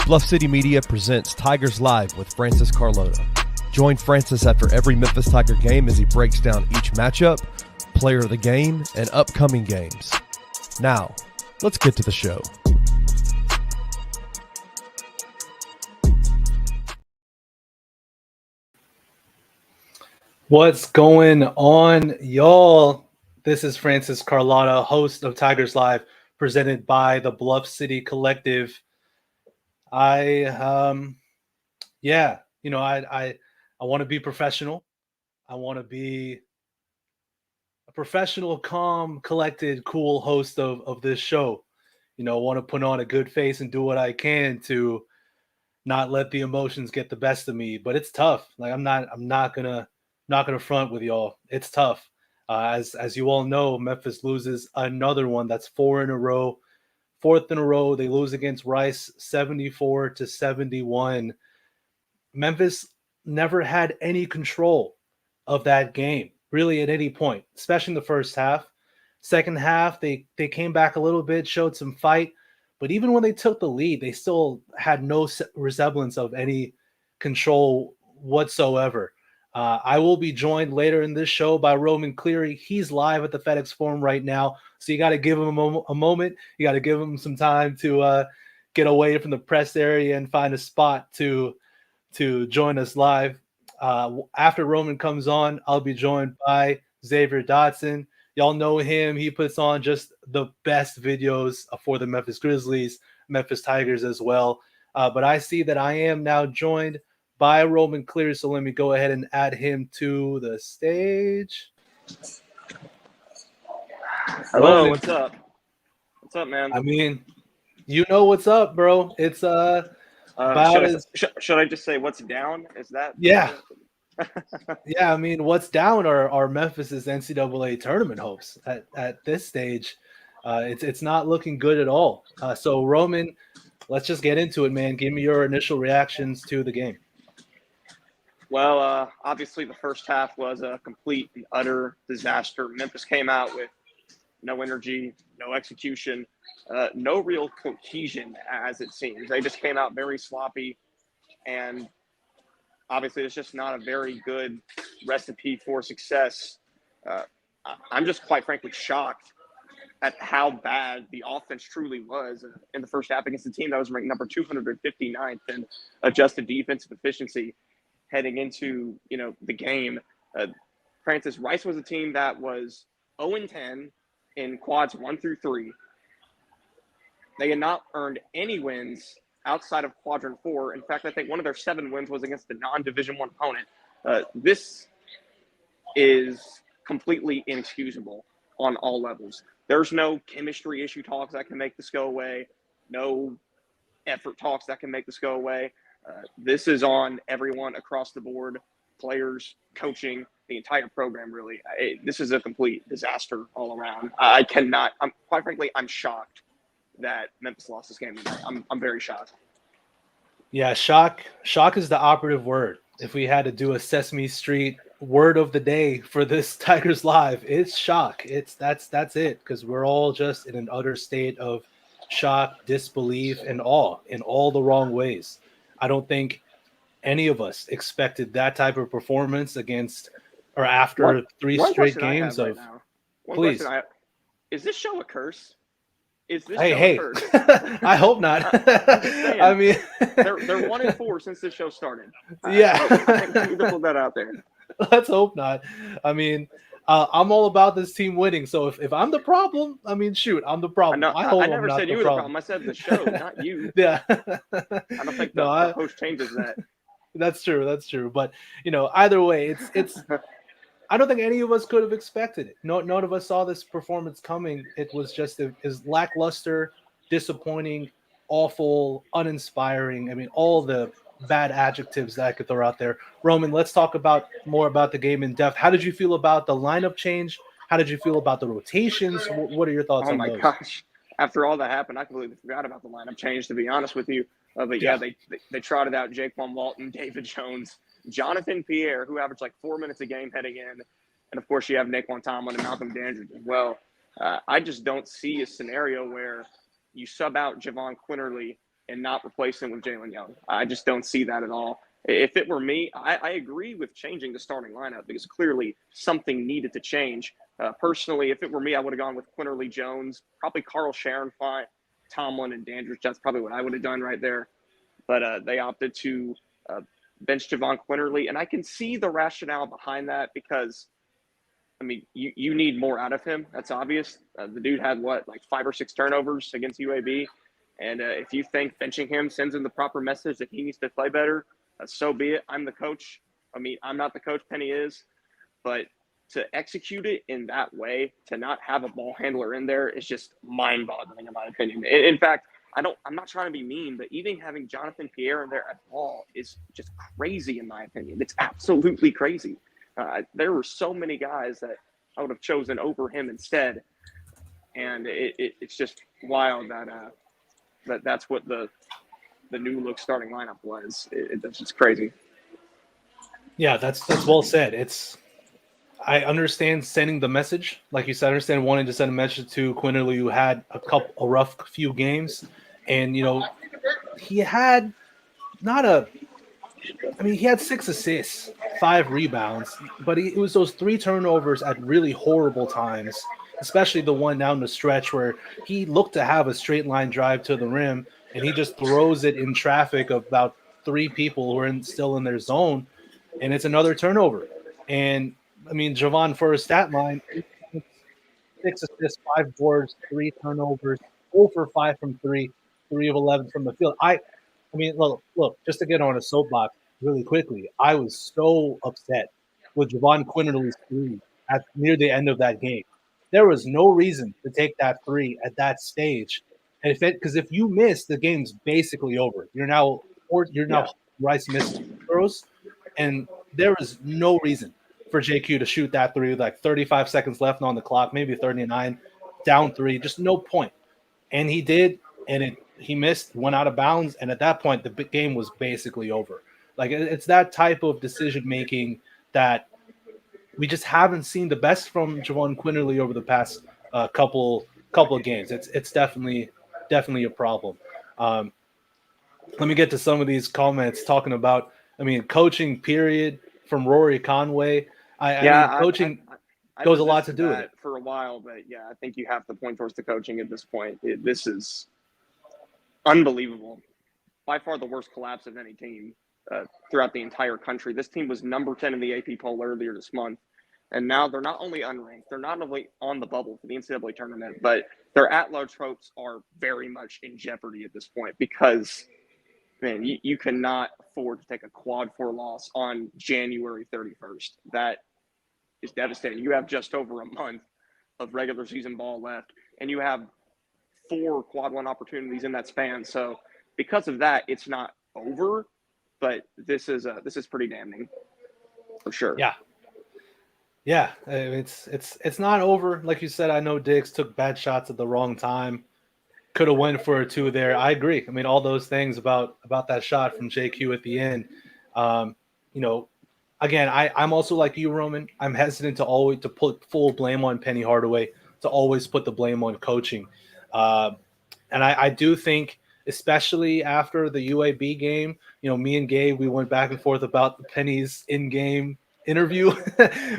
Bluff City Media presents Tigers Live with Francis Carlota. Join Francis after every Memphis Tiger game as he breaks down each matchup, player of the game, and upcoming games. Now, let's get to the show. What's going on, y'all? This is Francis Carlota, host of Tigers Live, presented by the Bluff City Collective. I want to be professional. I want to be a professional, calm, collected, cool host of this show. I want to put on a good face and do what I can to not let the emotions get the best of me. But it's tough. Like I'm not gonna front with y'all. It's tough. As you all know, Memphis loses another one. That's fourth in a row. They lose against Rice 74-71. Memphis never had any control of that game, really, at any point, especially in the first half. Second half, they came back a little bit, showed some fight. But even when they took the lead, they still had no resemblance of any control whatsoever. I will be joined later in this show by Roman Cleary. He's live at the FedEx Forum right now, so you got to give him a moment. You got to give him some time to get away from the press area and find a spot to join us live. After Roman comes on, I'll be joined by Xavier Dotson. Y'all know him. He puts on just the best videos for the Memphis Grizzlies, Memphis Tigers as well. But I see that I am now joined by Roman Cleary, so let me go ahead and add him to the stage. Hello, Roman. what's up? What's up, man? I mean, you know what's up, bro. It's should I just say what's down? Is that yeah. Yeah, I mean, what's down are Memphis's NCAA tournament hopes at this stage. It's not looking good at all. So Roman, let's just get into it, man. Give me your initial reactions to the game. Well, obviously the first half was a complete and utter disaster. Memphis came out with no energy, no execution, no real cohesion, as it seems. They just came out very sloppy, and obviously it's just not a very good recipe for success. I'm just quite frankly shocked at how bad the offense truly was in the first half against a team that was ranked number 259th in adjusted defensive efficiency heading into the game. Francis, Rice was a team that was 0-10 in quads 1 through 3. They had not earned any wins outside of quadrant 4. In fact, I think one of their 7 wins was against a non-Division I opponent. This is completely inexcusable on all levels. There's no chemistry issue talks that can make this go away. No effort talks that can make this go away. This is on everyone across the board, players, coaching, the entire program, really. This is a complete disaster all around. Quite frankly, I'm shocked that Memphis lost this game tonight. I'm very shocked. Yeah, shock is the operative word. If we had to do a Sesame Street word of the day for this Tigers Live, it's shock. That's it, because we're all just in an utter state of shock, disbelief, and awe in all the wrong ways. I don't think any of us expected that type of performance against or after three straight games of. Please, is this show a curse? Is this hey, a curse? I hope not. I mean, they're 1-4 since this show started. Yeah, I think we need to put that out there. Let's hope not. I mean, I'm all about this team winning. So if I'm the problem, I mean, shoot, I'm the problem. I never said you were the problem. I said the show, not you. Yeah. I don't think the host changes that. That's true. But either way, it's. I don't think any of us could have expected it. None of us saw this performance coming. It was just is lackluster, disappointing, awful, uninspiring. I mean, all the bad adjectives that I could throw out there. Roman, let's talk more about the game in depth. How did you feel about the lineup change? How did you feel about the rotations? What are your thoughts on those? Oh my gosh. After all that happened, I completely forgot about the lineup change, to be honest with you. But yeah, they trotted out Jaquan Walton, David Jones, Jonathan Pierre, who averaged like 4 minutes a game heading in. And, of course, you have Naquan Tomlin and Malcolm Dandridge as well. I just don't see a scenario where you sub out Javon Quinterly and not replace him with Jalen Young. I just don't see that at all. If it were me, I agree with changing the starting lineup because clearly something needed to change. Personally, if it were me, I would have gone with Quinterly Jones, probably Carl Sharon, Tomlin, and Dandridge. That's probably what I would have done right there. But they opted to bench Javon Quinterly, and I can see the rationale behind that because, I mean, you need more out of him. That's obvious. The dude had, like 5 or 6 turnovers against UAB. And if you think benching him sends him the proper message that he needs to play better, so be it. I'm the coach. I mean, I'm not the coach. Penny is. But to execute it in that way, to not have a ball handler in there is just mind-boggling in my opinion. In fact, I'm not trying to be mean, but even having Jonathan Pierre in there at ball is just crazy in my opinion. It's absolutely crazy. There were so many guys that I would have chosen over him instead. And it's just wild that that's what the new look starting lineup was. That's just crazy. Yeah, that's well said. I understand sending the message, like you said. I understand wanting to send a message to Quinterly, who had a rough few games, and he had he had 6 assists, 5 rebounds, but it was those 3 turnovers at really horrible times, especially the one down the stretch where he looked to have a straight line drive to the rim, and he just throws it in traffic of about 3 people who are still in their zone, and it's another turnover. And I mean, Javon, for a stat line, 6 assists, 5 boards, 3 turnovers, 0 for 5 from 3, 3 of 11 from the field. I mean, look, just to get on a soapbox really quickly, I was so upset with Javon Quinterly's 3 at near the end of that game. There was no reason to take that 3 at that stage, and because if you miss, the game's basically over. You're now Rice missed throws, and there was no reason for JQ to shoot that 3 with like 35 seconds left on the clock, maybe 39, down 3, just no point. And he did, and he missed, went out of bounds, and at that point, the game was basically over. Like, it's that type of decision-making that we just haven't seen the best from Javon Quinterly over the past couple of games. It's definitely a problem. Let me get to some of these comments talking about, coaching period from Rory Conway. Coaching goes a lot to do with it. For a while, but yeah, I think you have to point towards the coaching at this point. This is unbelievable. By far the worst collapse of any team throughout the entire country. This team was number 10 in the AP poll earlier this month, and now they're not only unranked, they're not only on the bubble for the NCAA tournament, but their at-large hopes are very much in jeopardy at this point because, man, you cannot afford to take a quad 4 loss on January 31st. That is devastating. You have just over a month of regular season ball left, and you have 4 quad 1 opportunities in that span. So because of that, it's not over, but this is pretty damning for sure. Yeah, it's not over. Like you said, I know Diggs took bad shots at the wrong time. Could have went for a 2 there. I agree. I mean, all those things about that shot from JQ at the end. Again, I'm also like you, Roman. I'm hesitant to put full blame on Penny Hardaway, to always put the blame on coaching. And I do think, especially after the UAB game, me and Gabe, we went back and forth about Penny's in-game interview,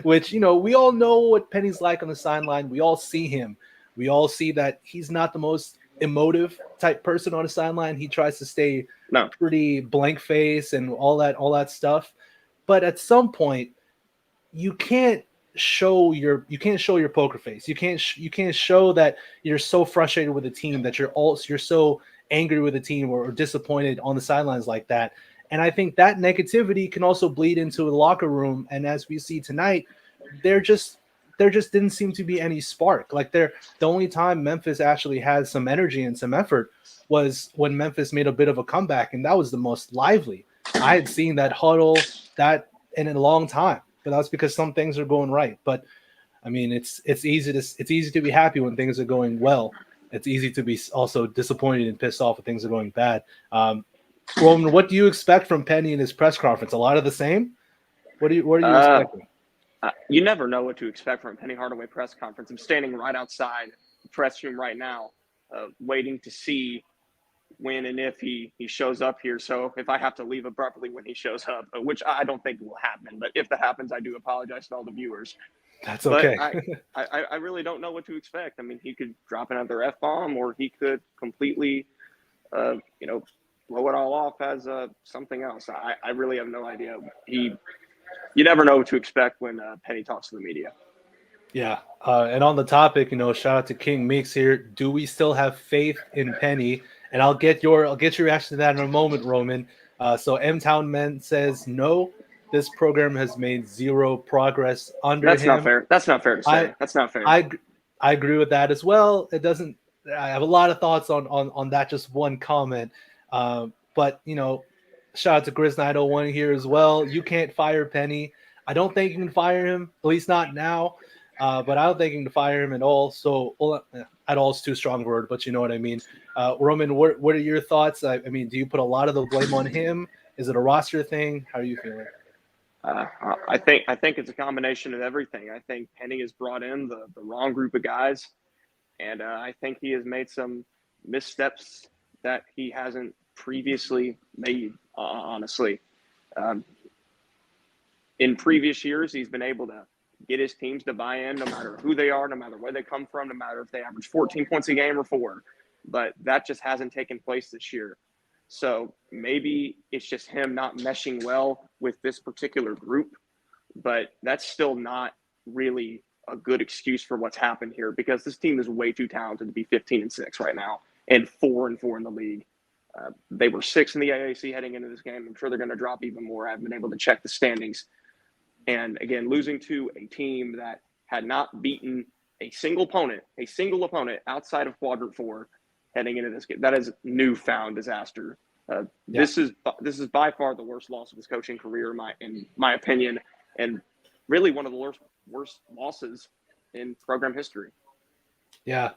which, we all know what Penny's like on the sideline. We all see him. We all see that he's not the most emotive type person on the sideline. He tries to stay pretty blank face and all that stuff. But at some point, you can't show your poker face. You can't show that you're so frustrated with the team, that you're so angry with the team or disappointed on the sidelines like that. And I think that negativity can also bleed into the locker room. And as we see tonight, there just didn't seem to be any spark. Like, the only time Memphis actually had some energy and some effort was when Memphis made a bit of a comeback, and that was the most lively I had seen that huddle that in a long time. But that's because some things are going right. But I mean, it's easy to be happy when things are going well. It's easy to be also disappointed and pissed off when things are going bad. Roman, what do you expect from Penny in his press conference? A lot of the same? What are you expecting? You never know what to expect from a Penny Hardaway press conference. I'm standing right outside the press room right now, waiting to see when and if he shows up here. So if I have to leave abruptly when he shows up, which I don't think will happen, but if that happens, I do apologize to all the viewers. That's okay. But I really don't know what to expect. I mean, he could drop another F-bomb, or he could completely, blow it all off as something else. I really have no idea. You never know what to expect when Penny talks to the media. Yeah. And on the topic, shout out to King Meeks here. Do we still have faith in Penny? And I'll get your reaction to that in a moment, Roman. So M-Town Men says no. This program has made zero progress under him. That's not fair. That's not fair to say. That's not fair. I agree with that as well. It doesn't. I have a lot of thoughts on that. Just one comment. But shout out to Grizz 901 here as well. You can't fire Penny. I don't think you can fire him, at least not now. But I don't think you can fire him at all. So, at all is too strong a word, but you know what I mean. Roman, what are your thoughts? I mean, do you put a lot of the blame on him? Is it a roster thing? How are you feeling? I think it's a combination of everything. I think Penny has brought in the wrong group of guys, and I think he has made some missteps that he hasn't previously made, honestly. In previous years, he's been able to get his teams to buy in no matter who they are, no matter where they come from, no matter if they average 14 points a game or 4. But that just hasn't taken place this year. So maybe it's just him not meshing well with this particular group, but that's still not really a good excuse for what's happened here, because this team is way too talented to be 15-6 right now and 4-4 in the league. They were 6 in the AAC heading into this game. I'm sure they're going to drop even more. I haven't been able to check the standings. And again, losing to a team that had not beaten a single opponent outside of Quadrant 4 heading into this game, that is newfound disaster. This is by far the worst loss of his coaching career, in my opinion, and really one of the worst losses in program history. Yeah,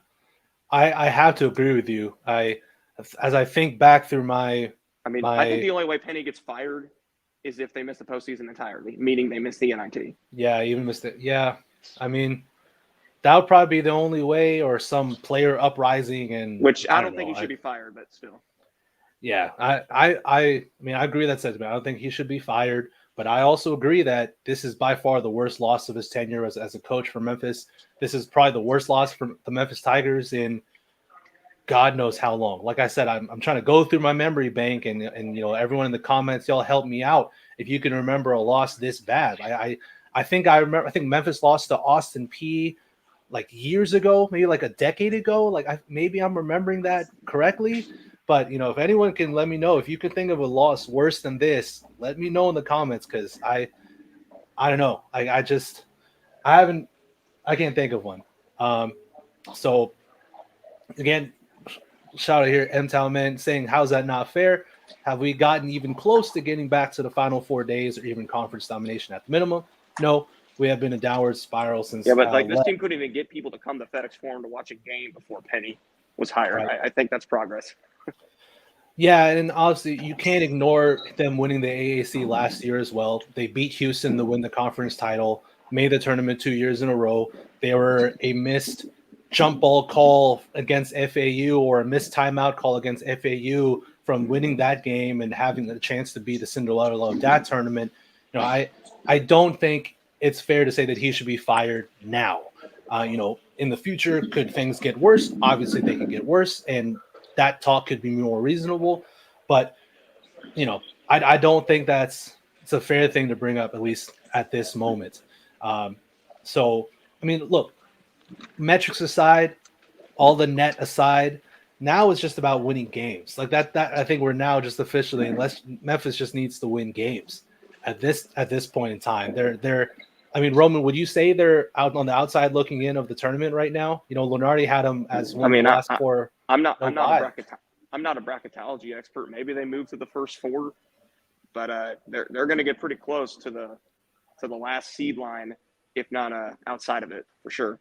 I have to agree with you. As I think back through I think the only way Penny gets fired is if they miss the postseason entirely, meaning they miss the NIT. Yeah, even missed it. Yeah, I mean, that would probably be the only way, or some player uprising, and which I don't think he should be fired, but still. Yeah, I mean, I agree with that sentiment. I don't think he should be fired, but I also agree that this is by far the worst loss of his tenure as a coach for Memphis. This is probably the worst loss for the Memphis Tigers in God knows how long. Like I said, I'm trying to go through my memory bank, and everyone in the comments, y'all help me out if you can remember a loss this bad. I think Memphis lost to Austin P like years ago, maybe like a decade ago. Maybe I'm remembering that correctly. But if anyone can let me know, if you could think of a loss worse than this, let me know in the comments, because I don't know. I can't think of one. So again, shout out here, M-Town Man, saying, how's that not fair? Have we gotten even close to getting back to the final 4 days or even conference domination at the minimum? No, we have been a downward spiral since. Yeah, but this team couldn't even get people to come to FedEx Forum to watch a game before Penny was hired. Right. I think that's progress. Yeah, and obviously you can't ignore them winning the AAC last year as well. They beat Houston to win the conference title, made the tournament 2 years in a row. They were a missed jump ball call against FAU, or a missed timeout call against FAU from winning that game and having the chance to be the Cinderella of that tournament. I don't think it's fair to say that he should be fired now. In the future, could things get worse? Obviously, they could get worse, and that talk could be more reasonable. But, I don't think it's a fair thing to bring up, at least at this moment. So, I mean, look, metrics aside, all the net aside, now it's just about winning games. Like that I think we're now just officially, unless Memphis just needs to win games at this point in time. I mean, Roman, would you say they're out on the outside looking in of the tournament right now? Lunardi had them as one of the last 4. I'm not a bracketology expert. Maybe they move to the first 4, but they're going to get pretty close to the last seed line, if not outside of it for sure.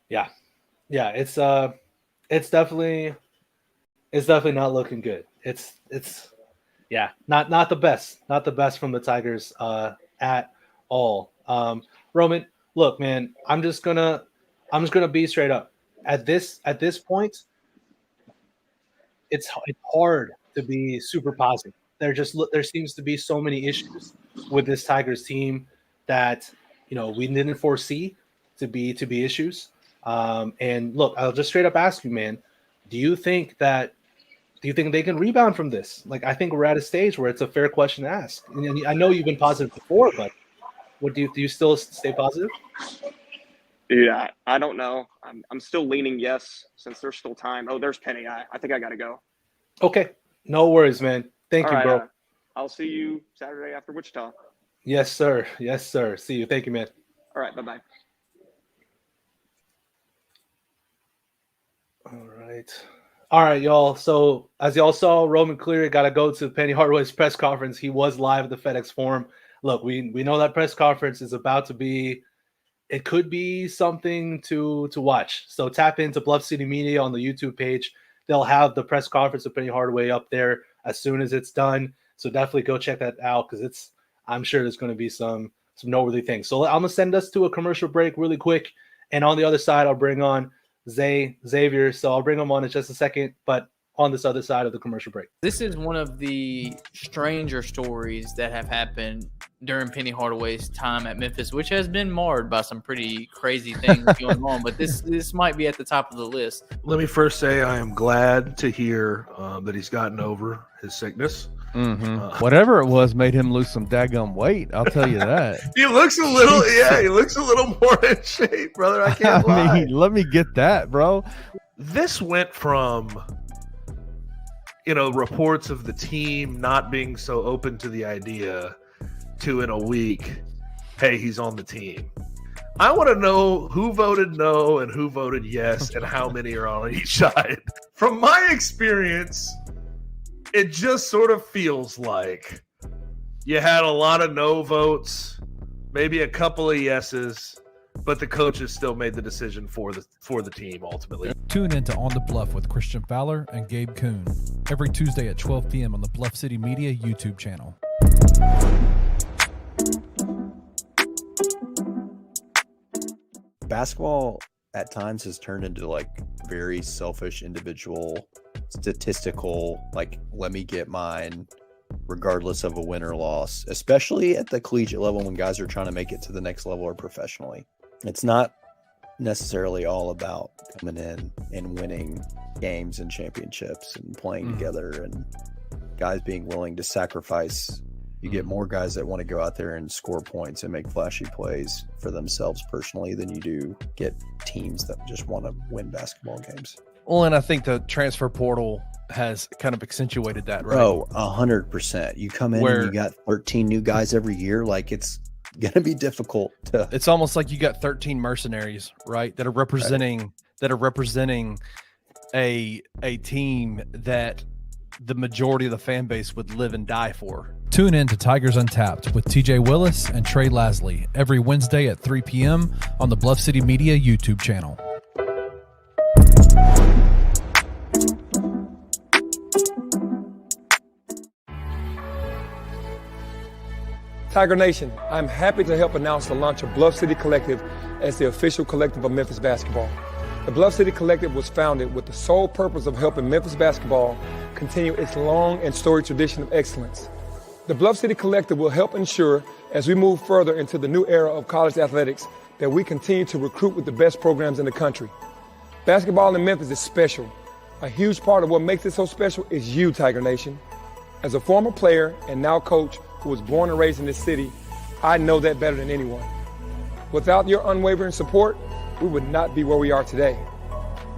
Yeah, it's definitely not looking good. It's not the best from the Tigers at all. Roman, look, man, I'm just gonna be straight up. At this point, it's hard to be super positive. There seems to be so many issues with this Tigers team that we didn't foresee to be issues. And look, I'll just straight up ask you, man, do you think they can rebound from this? Like, I think we're at a stage where it's a fair question to ask. And I know you've been positive before, but what do you still stay positive? Yeah, I don't know. I'm still leaning yes since there's still time. Oh, there's Penny. I think I got to go. Okay. No worries, man. Thank you, bro. I'll see you Saturday after Wichita. Yes, sir. Yes, sir. See you. Thank you, man. All right. Bye-bye. All right, y'all. So as y'all saw, Roman Cleary got to go to Penny Hardaway's press conference. He was live at the FedEx Forum. Look, we know that press conference is about to be – it could be something to watch. So tap into Bluff City Media on the YouTube page. They'll have the press conference of Penny Hardaway up there as soon as it's done. So definitely go check that out because I'm sure there's going to be some noteworthy things. So I'm going to send us to a commercial break really quick. And on the other side, I'll bring on Xavier. So I'll bring him on in just a second, but on this other side of the commercial break. This is one of the stranger stories that have happened during Penny Hardaway's time at Memphis, which has been marred by some pretty crazy things going on. But this might be at the top of the list. Let me first say I am glad to hear that he's gotten over his sickness. Mm-hmm. Whatever it was made him lose some daggum weight. I'll tell you that. He looks a little more in shape, brother. I can't lie. I mean, let me get that, bro. This went from reports of the team not being so open to the idea to in a week, hey, he's on the team. I want to know who voted no and who voted yes and how many are on each side. From my experience, it just sort of feels like you had a lot of no votes, maybe a couple of yeses, but the coaches still made the decision for the team ultimately. Tune in to On the Bluff with Christian Fowler and Gabe Kuhn every Tuesday at 12 p.m. on the Bluff City Media YouTube channel. Basketball at times has turned into like very selfish, individual, statistical, like let me get mine regardless of a win or loss, especially at the collegiate level when guys are trying to make it to the next level or professionally. It's not necessarily all about coming in and winning games and championships and playing together and guys being willing to sacrifice. You get more guys that want to go out there and score points and make flashy plays for themselves personally than you do get teams that just want to win basketball games. Well, and I think the transfer portal has kind of accentuated that, right? Oh, 100%. You come in and you got 13 new guys every year. Like, it's going to be difficult to... It's almost like you got 13 mercenaries, right? That are representing a team that the majority of the fan base would live and die for. Tune in to Tigers Untapped with TJ Willis and Trey Lasley every Wednesday at 3 p.m. on the Bluff City Media YouTube channel. Tiger Nation, I'm happy to help announce the launch of Bluff City Collective as the official collective of Memphis basketball. The Bluff City Collective was founded with the sole purpose of helping Memphis basketball continue its long and storied tradition of excellence. The Bluff City Collective will help ensure, as we move further into the new era of college athletics, that we continue to recruit with the best programs in the country. Basketball in Memphis is special. A huge part of what makes it so special is you, Tiger Nation. As a former player and now coach who was born and raised in this city, I know that better than anyone. Without your unwavering support, we would not be where we are today.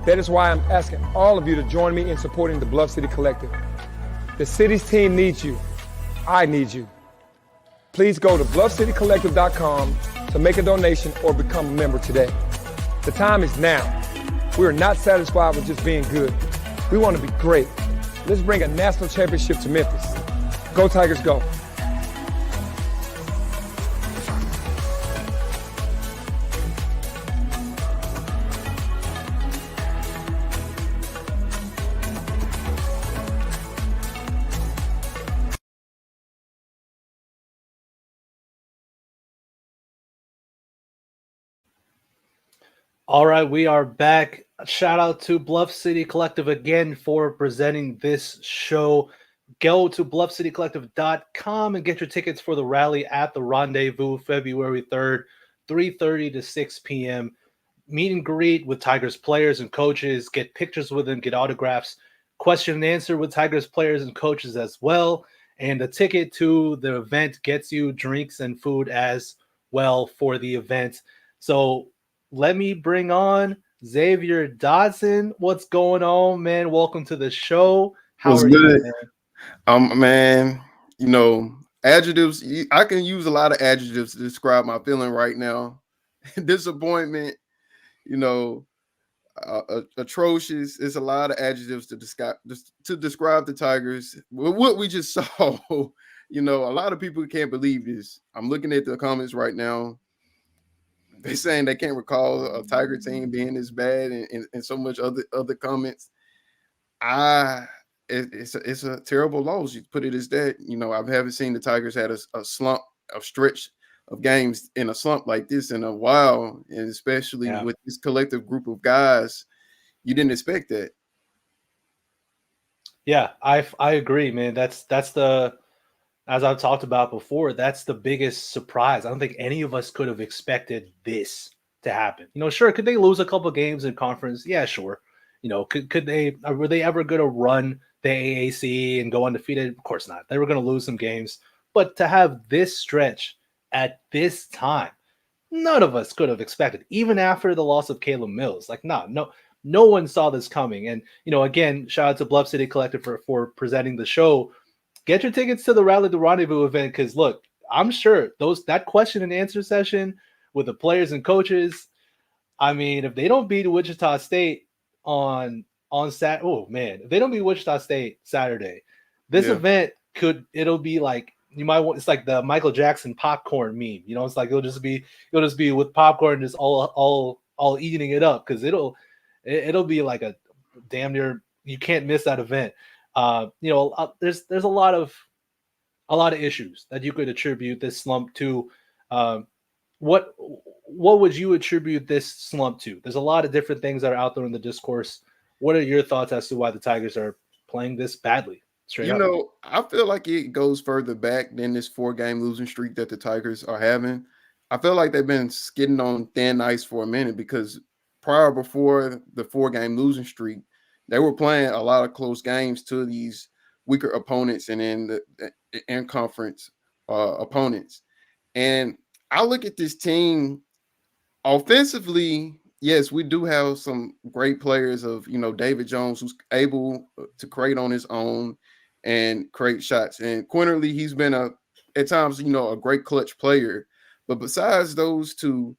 That is why I'm asking all of you to join me in supporting the Bluff City Collective. The city's team needs you. I need you. Please go to bluffcitycollective.com to make a donation or become a member today. The time is now. We are not satisfied with just being good. We want to be great. Let's bring a national championship to Memphis. Go Tigers, go. All right, we are back. Shout out to Bluff City Collective again for presenting this show. Go to bluffcitycollective.com and get your tickets for the rally at the Rendezvous February 3rd, 3:30 to 6 p.m. Meet and greet with Tigers players and coaches, get pictures with them, get autographs, question and answer with Tigers players and coaches as well. And the ticket to the event gets you drinks and food as well for the event. So let me bring on Xavier Dodson. What's going on, man? Welcome to the show. How What's are good? you, man? Man, adjectives. I can use a lot of adjectives to describe my feeling right now. Disappointment, you know, atrocious. It's a lot of adjectives to describe the Tigers. What we just saw, a lot of people can't believe this. I'm looking at the comments right now. They're saying they can't recall a Tiger team being this bad, and so much other comments. It's a terrible loss. You put it as that. I haven't seen the Tigers had a slump, a stretch of games in a slump like this in a while, and especially with this collective group of guys, you didn't expect that. Yeah, I agree, man. That's the, as I've talked about before, that's the biggest surprise. I don't think any of us could have expected this to happen. Sure, could they lose a couple games in conference? Yeah, sure. Could they, were they ever going to run the AAC and go undefeated? Of course not. They were going to lose some games. But to have this stretch at this time, none of us could have expected, even after the loss of Caleb Mills. Like, no one saw this coming. And, again, shout out to Bluff City Collective for presenting the show. Get your tickets to the Rally the Rendezvous event, because look, I'm sure that question and answer session with the players and coaches, I mean, if they don't beat Wichita State on Saturday, oh man, if they don't beat Wichita State Saturday, this event it'll be like, you might want, it's like the Michael Jackson popcorn meme. It's like it'll just be with popcorn, just all eating it up, because it'll be like a damn near, you can't miss that event. There's a lot of issues that you could attribute this slump to. What would you attribute this slump to? There's a lot of different things that are out there in the discourse. What are your thoughts as to why the Tigers are playing this badly? Straight up. I feel like it goes further back than this 4-game losing streak that the Tigers are having. I feel like they've been skidding on thin ice for a minute, because before the 4-game losing streak, they were playing a lot of close games to these weaker opponents and in the in-conference opponents. And I look at this team offensively. Yes, we do have some great players of, David Jones, who's able to create on his own and create shots. And Quinterly, he's been at times, a great clutch player. But besides those two,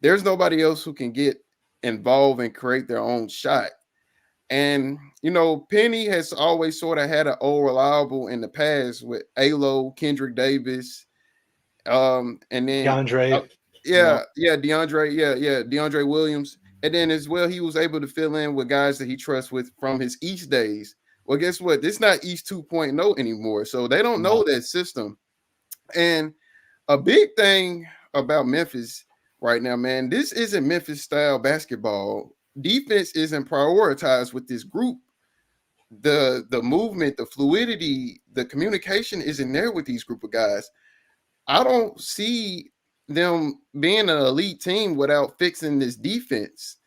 there's nobody else who can get involved and create their own shot. And, Penny has always sort of had an old reliable in the past with Alo, Kendrick Davis, and then DeAndre. DeAndre Williams. And then as well, he was able to fill in with guys that he trusts with from his East days. Well, guess what? This is not East 2.0 anymore. So they don't know that system. And a big thing about Memphis right now, man, this isn't Memphis style basketball. Defense isn't prioritized with this group. The movement, the fluidity, the communication isn't there with these group of guys. I don't see them being an elite team without fixing this defense.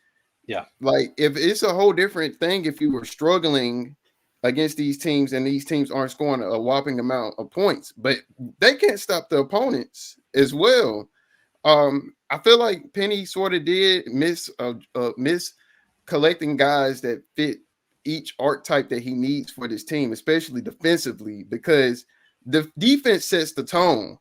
Yeah. Like, if it's a whole different thing if you were struggling against these teams and these teams aren't scoring a whopping amount of points, but they can't stop the opponents as well. I feel like Penny sort of did miss collecting guys that fit each archetype that he needs for this team, especially defensively, because the defense sets the tone.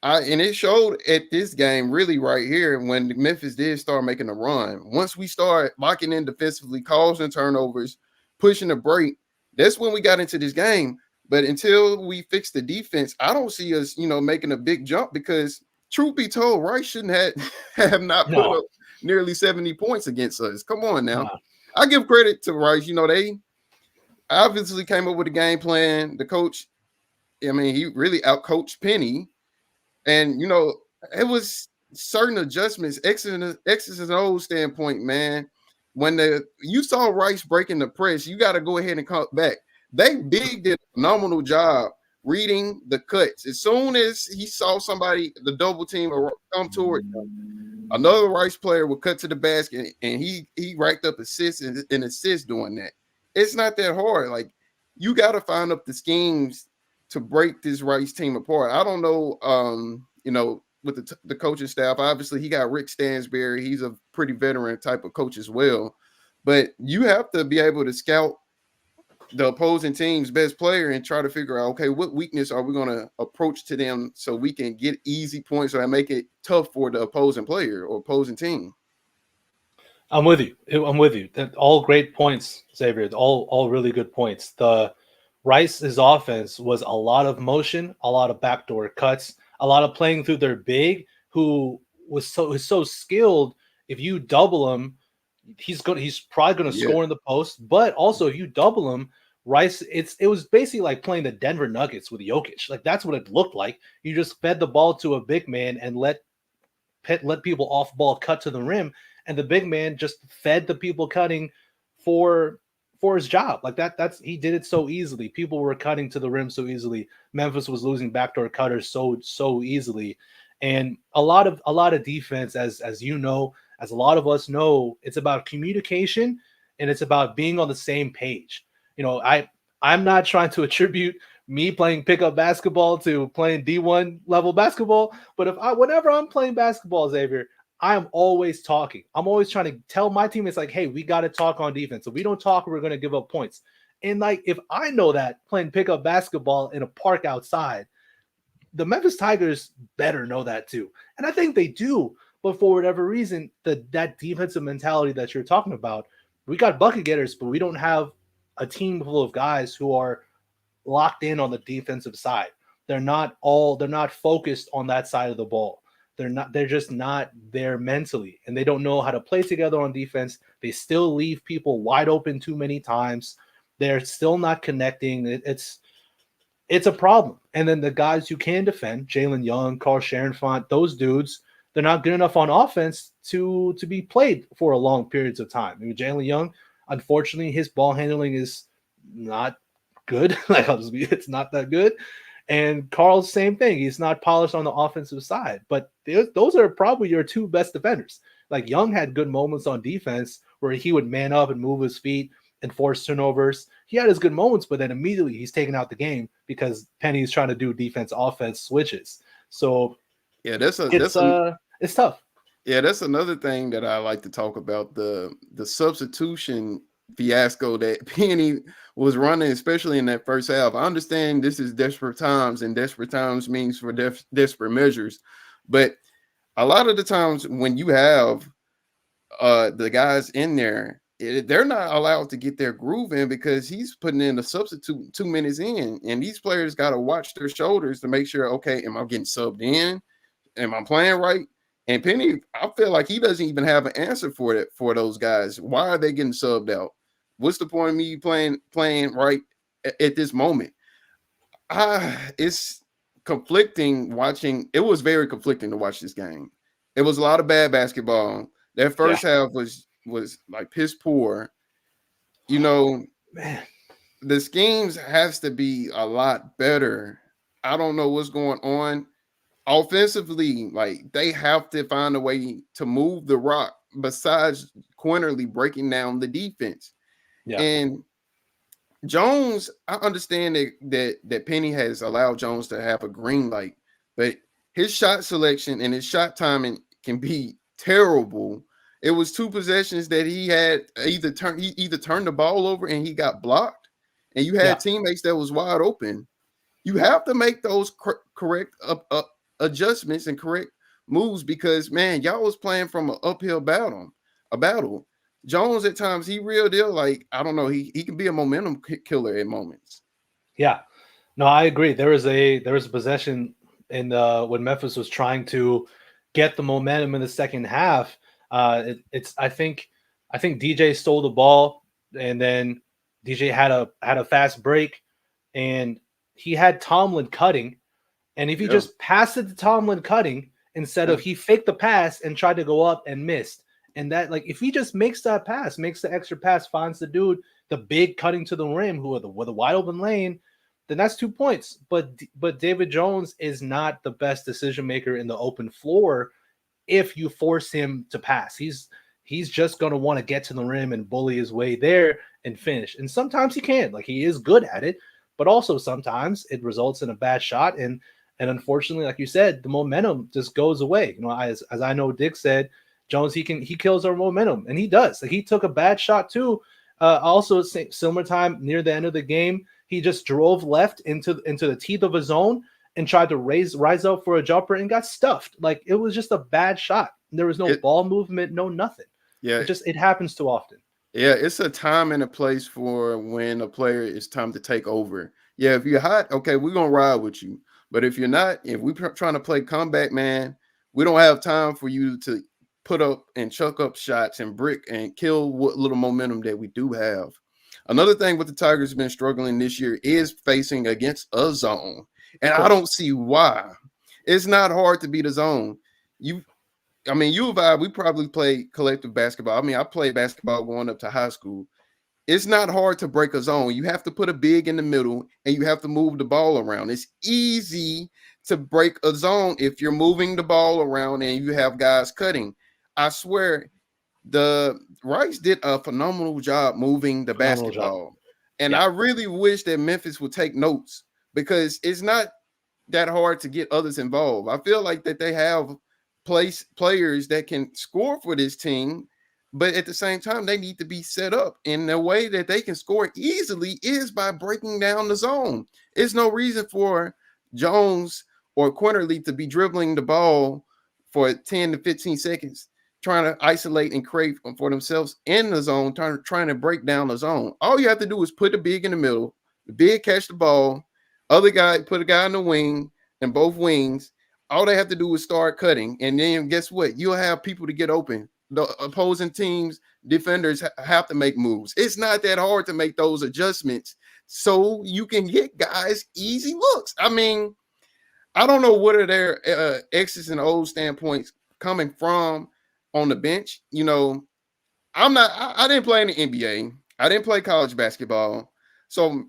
And it showed at this game really right here when Memphis did start making a run. Once we start locking in defensively, causing turnovers, pushing the break, that's when we got into this game. But until we fix the defense, I don't see us, making a big jump, because truth be told, Rice shouldn't have not put up nearly 70 points against us. Come on now. No. I give credit to Rice. They obviously came up with a game plan. The coach, he really outcoached Penny. And, it was certain adjustments, X's and O's standpoint, man. when you saw Rice breaking the press, you got to go ahead and come back. Big did a phenomenal job reading the cuts. As soon as he saw somebody, the double team come toward him, another Rice player would cut to the basket, and he racked up assists and assists doing that. It's not that hard. Like, you got to find up the schemes to break this Rice team apart. I don't know, with the coaching staff, obviously he got Rick Stansberry. He's a pretty veteran type of coach as well. But you have to be able to scout the opposing team's best player and try to figure out, okay, what weakness are we going to approach to them so we can get easy points or make it tough for the opposing player or opposing team. I'm with you. All great points, Xavier. All really good points. The Rice's offense was a lot of motion, a lot of backdoor cuts, a lot of playing through their big, who was so skilled. If you double him, he's probably going to score in the post. But also, if you double him, Rice, it was basically like playing the Denver Nuggets with Jokic. Like, that's what it looked like. You just fed the ball to a big man and let people off ball cut to the rim, and the big man just fed the people cutting for his job. Like that's he did it so easily. People were cutting to the rim so easily. Memphis was losing backdoor cutters so easily, and a lot of defense, as you know, as a lot of us know, it's about communication and it's about being on the same page. I'm not trying to attribute me playing pickup basketball to playing D1 level basketball, but whenever I'm playing basketball, Xavier, I am always talking. I'm always trying to tell my teammates, like, hey, we got to talk on defense. If we don't talk, we're going to give up points. And like, if I know that playing pickup basketball in a park outside, the Memphis Tigers better know that too. And I think they do. But for whatever reason, that defensive mentality that you're talking about, we got bucket getters, but we don't have a team full of guys who are locked in on the defensive side. They're not focused on that side of the ball. They're just not there mentally, and they don't know how to play together on defense. They still leave people wide open too many times. They're still not connecting. It's a problem. And then the guys who can defend, Jalen Young, Carl Sharonfont, those dudes, they're not good enough on offense to be played for a long periods of time. I mean, Jalen Young, unfortunately, his ball handling is not good. It's not that good. And Carl's same thing. He's not polished on the offensive side. But those are probably your two best defenders. Like, Young had good moments on defense where he would man up and move his feet and force turnovers. He had his good moments, but then immediately he's taken out the game because Penny's trying to do defense-offense switches. So yeah, it's tough. Yeah, that's another thing that I like to talk about, the substitution fiasco that Penny was running, especially in that first half. I understand this is desperate times, and desperate times means for desperate measures. But a lot of the times when you have the guys in there, they're not allowed to get their groove in because he's putting in a substitute 2 minutes in, and these players got to watch their shoulders to make sure, okay, am I getting subbed in? Am I playing right? And Penny, I feel like he doesn't even have an answer for it for those guys. Why are they getting subbed out? What's the point of me playing right at this moment? It's conflicting watching. It was very conflicting to watch this game. It was a lot of bad basketball. That first half was like piss poor. Man, the schemes has to be a lot better. I don't know what's going on. Offensively, like, they have to find a way to move the rock besides Quinterly breaking down the defense. Yeah. And Jones, I understand that Penny has allowed Jones to have a green light, but his shot selection and his shot timing can be terrible. It was 2 possessions that he had either turned the ball over and he got blocked, and you had teammates that was wide open. You have to make those correct adjustments and correct moves because, man, y'all was playing from an uphill battle. Jones at times, he real deal. Like, I don't know, he can be a momentum killer at moments. Yeah, no, I agree. There was a possession in when Memphis was trying to get the momentum in the second half. I think DJ stole the ball, and then DJ had a fast break, and he had Tomlin cutting. And if he just passed it to Tomlin cutting instead of he faked the pass and tried to go up and missed. And that, like, if he just makes that pass, makes the extra pass, finds the dude, the big cutting to the rim, with a wide open lane, then that's 2 points. But David Jones is not the best decision maker in the open floor if you force him to pass. He's just going to want to get to the rim and bully his way there and finish. And sometimes he can, like, he is good at it, but also sometimes it results in a bad shot. And unfortunately, like you said, the momentum just goes away. You know, as I know Dick said, Jones, he kills our momentum, and he does. Like, he took a bad shot too. Also, similar time near the end of the game, he just drove left into the teeth of his zone and tried to rise up for a jumper and got stuffed. Like, it was just a bad shot. There was no ball movement, no nothing. Yeah, it happens too often. Yeah, it's a time and a place for when a player it's time to take over. Yeah, if you're hot, okay, we're gonna ride with you. But if you're not, if we're trying to play comeback, man, we don't have time for you to put up and chuck up shots and brick and kill what little momentum that we do have. Another thing with the Tigers been struggling this year is facing against a zone. And I don't see why. It's not hard to beat a zone. You and I, we probably played collective basketball. I mean, I played basketball going up to high school. It's not hard to break a zone. You have to put a big in the middle and you have to move the ball around. It's easy to break a zone if you're moving the ball around and you have guys cutting. I swear, the Rice did a phenomenal job moving the basketball. And I really wish that Memphis would take notes, because it's not that hard to get others involved. I feel like that they have players that can score for this team, but at the same time, they need to be set up in the way that they can score easily is by breaking down the zone. There's no reason for Jones or Quinterly to be dribbling the ball for 10 to 15 seconds, trying to isolate and create for themselves in the zone, trying to break down the zone. All you have to do is put the big in the middle, the big catch the ball, other guy put a guy in the wing and both wings. All they have to do is start cutting, and then guess what? You'll have people to get open. The opposing teams, defenders have to make moves. It's not that hard to make those adjustments so you can get guys easy looks. I mean, I don't know what are their X's and O's standpoints coming from on the bench. You know, I didn't play in the NBA. I didn't play college basketball. So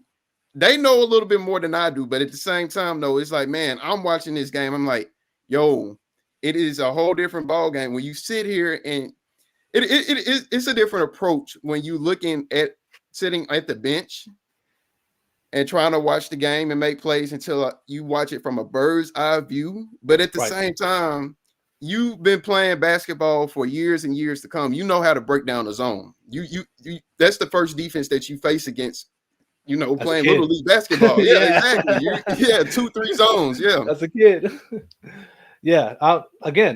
they know a little bit more than I do, but at the same time, though, it's like, man, I'm watching this game. I'm like, yo, it is a whole different ball game when you sit here, and it's a different approach when you sitting at the bench and trying to watch the game and make plays until you watch it from a bird's eye view. But at the same time, you've been playing basketball for years and years to come. You know how to break down the zone. You that's the first defense that you face against. You know, playing little league basketball. Yeah, exactly. 2-3 zones. Yeah, as a kid.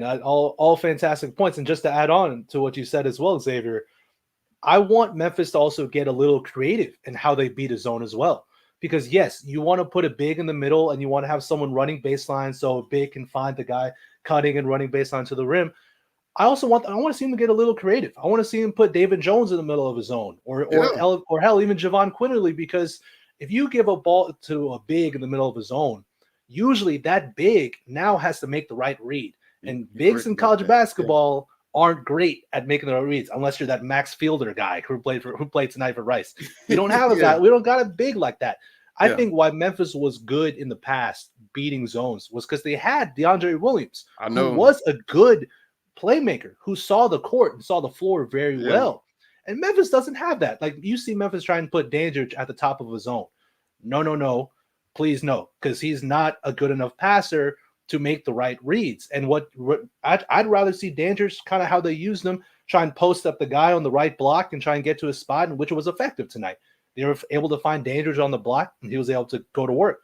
All fantastic points. And just to add on to what you said as well, Xavier, I want Memphis to also get a little creative in how they beat a zone as well. Because yes, you want to put a big in the middle and you want to have someone running baseline so a big can find the guy cutting and running baseline to the rim. I want to see him get a little creative. I want to see him put David Jones in the middle of his zone, or hell, even Javon Quinterly, because if you give a ball to a big in the middle of his zone, usually that big now has to make the right read. And bigs in college basketball aren't great at making the right reads unless you're that Max Fielder guy who played tonight for Rice. We don't have a guy. We don't got a big like that. I think why Memphis was good in the past beating zones was because they had DeAndre Williams, who was a good playmaker, who saw the court and saw the floor very well. And Memphis doesn't have that. Like, you see Memphis trying to put Dandridge at the top of a zone. No. Please no, because he's not a good enough passer to make the right reads. And what I'd rather see Dandridge, kind of how they use them, try and post up the guy on the right block and try and get to his spot, and which was effective tonight. They were able to find Dandridge on the block, and he was able to go to work.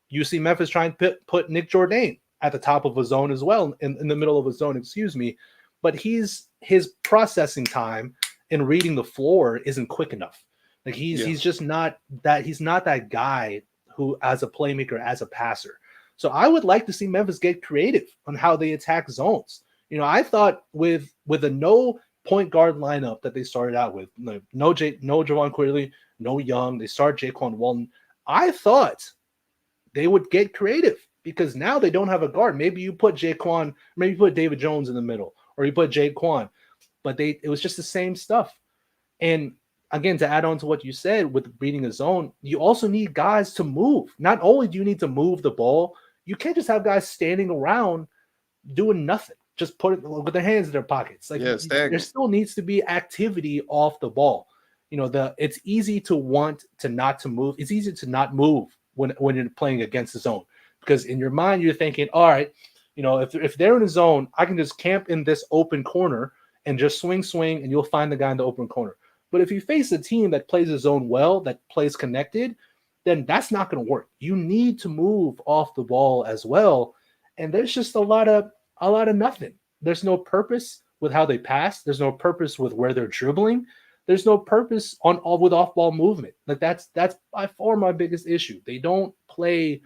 You see Memphis trying to put Nick Jourdain at the top of a zone as well, in the middle of a zone, but his processing time in reading the floor isn't quick enough. Like, he's just not that. He's not that guy who, as a playmaker, as a passer. So I would like to see Memphis get creative on how they attack zones. You know, I thought with a no point guard lineup that they started out with, no Javon Quinterly, no Young, they start Jaquan Walton. I thought they would get creative, because now they don't have a guard. Maybe you put David Jones in the middle, or you put Jaquan. but it was just the same stuff. And again, to add on to what you said with beating a zone, you also need guys to move. Not only do you need to move the ball, you can't just have guys standing around doing nothing, just put it with their hands in their pockets. Like there still needs to be activity off the ball. It's easy to want to not to move. It's easy to not move when you're playing against the zone, because in your mind you're thinking, all right, if they're in a zone, I can just camp in this open corner and just swing, and you'll find the guy in the open corner. But if you face a team that plays a zone well, that plays connected, then that's not going to work. You need to move off the ball as well. And there's just a lot of nothing. There's no purpose with how they pass. There's no purpose with where they're dribbling. There's no purpose with off-ball movement. Like that's by far my biggest issue. They don't play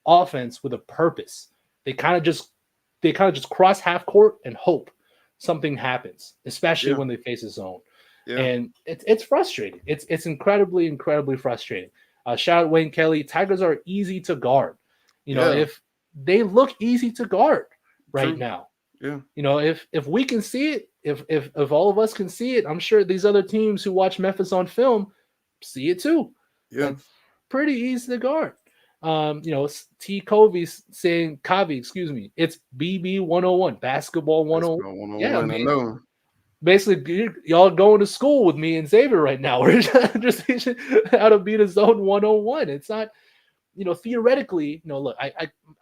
offense with a purpose. They kind of just cross half court and hope something happens, especially when they face a zone. Yeah. And it's frustrating. It's incredibly, incredibly frustrating. Shout out Wayne Kelly. Tigers are easy to guard. If they look easy to guard right now. Yeah. If we can see it, if all of us can see it, I'm sure these other teams who watch Memphis on film see it too. Yeah. It's pretty easy to guard. T. Covey's saying, it's BB 101, basketball 101. Yeah, I know. Basically, y'all going to school with me and Xavier right now. We're just teaching how to beat a zone 101. It's not, theoretically, look,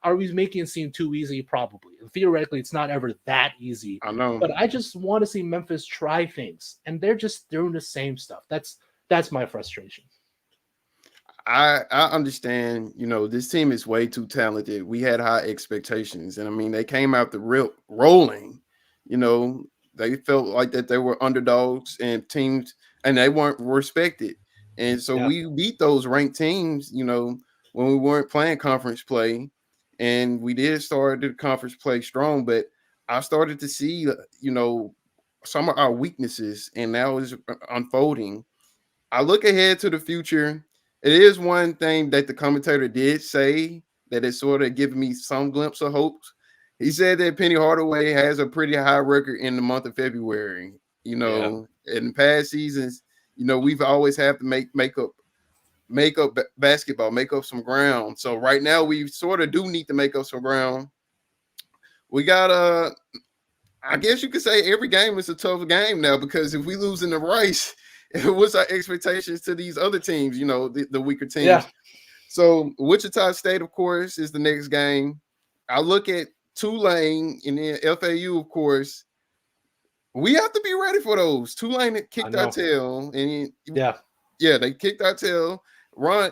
are we making it seem too easy? Probably. And theoretically, it's not ever that easy. I know. But I just want to see Memphis try things, and they're just doing the same stuff. That's my frustration. I understand, this team is way too talented. We had high expectations, and I mean, they came out the rolling, they felt like that they were underdogs and teams, and they weren't respected. And so we beat those ranked teams, when we weren't playing conference play, and we did start the conference play strong, but I started to see, some of our weaknesses, and now is unfolding. I look ahead to the future. It is one thing that the commentator did say that is sort of giving me some glimpse of hope. He said that Penny Hardaway has a pretty high record in the month of February. In past seasons, we've always had to make up basketball, make up some ground. So right now we sort of do need to make up some ground. We got I guess you could say every game is a tough game now, because if we lose in the Rice, what's our expectations to these other teams, the weaker teams? Yeah. So Wichita State, of course, is the next game. I look at Tulane and then FAU, of course. We have to be ready for those. Tulane kicked our tail, and they kicked our tail. Ron,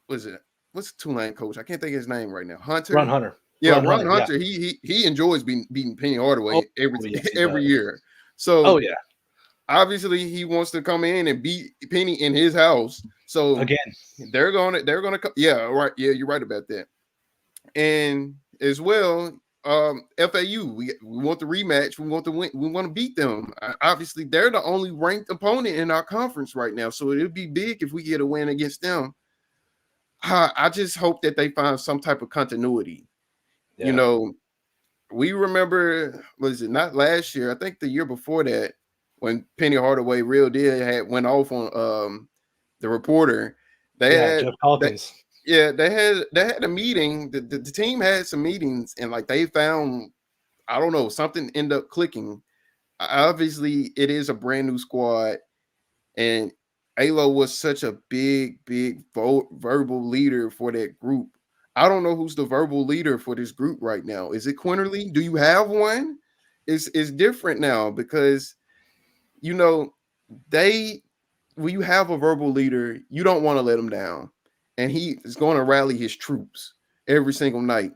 what's Tulane coach? I can't think of his name right now. Ron Hunter. Yeah, Ron Hunter. Yeah. He enjoys beating Penny Hardaway every year. So obviously he wants to come in and beat Penny in his house. So again, they're gonna right. Yeah, you're right about that. And as well, FAU, we want the rematch. We want to win. We want to beat them. Obviously, they're the only ranked opponent in our conference right now, so it would be big if we get a win against them. I just hope that they find some type of continuity. Yeah. We remember, was it not last year? I think the year before that, when Penny Hardaway went off on the reporter. They had Jeff Calkins. They had a meeting. The team had some meetings, and like they found, I don't know, something ended up clicking. Obviously, it is a brand new squad, and Alo was such a big verbal leader for that group. I don't know who's the verbal leader for this group right now. Is it Quinterly? Do you have one? It's different now because, when you have a verbal leader, you don't want to let him down. And he is going to rally his troops every single night.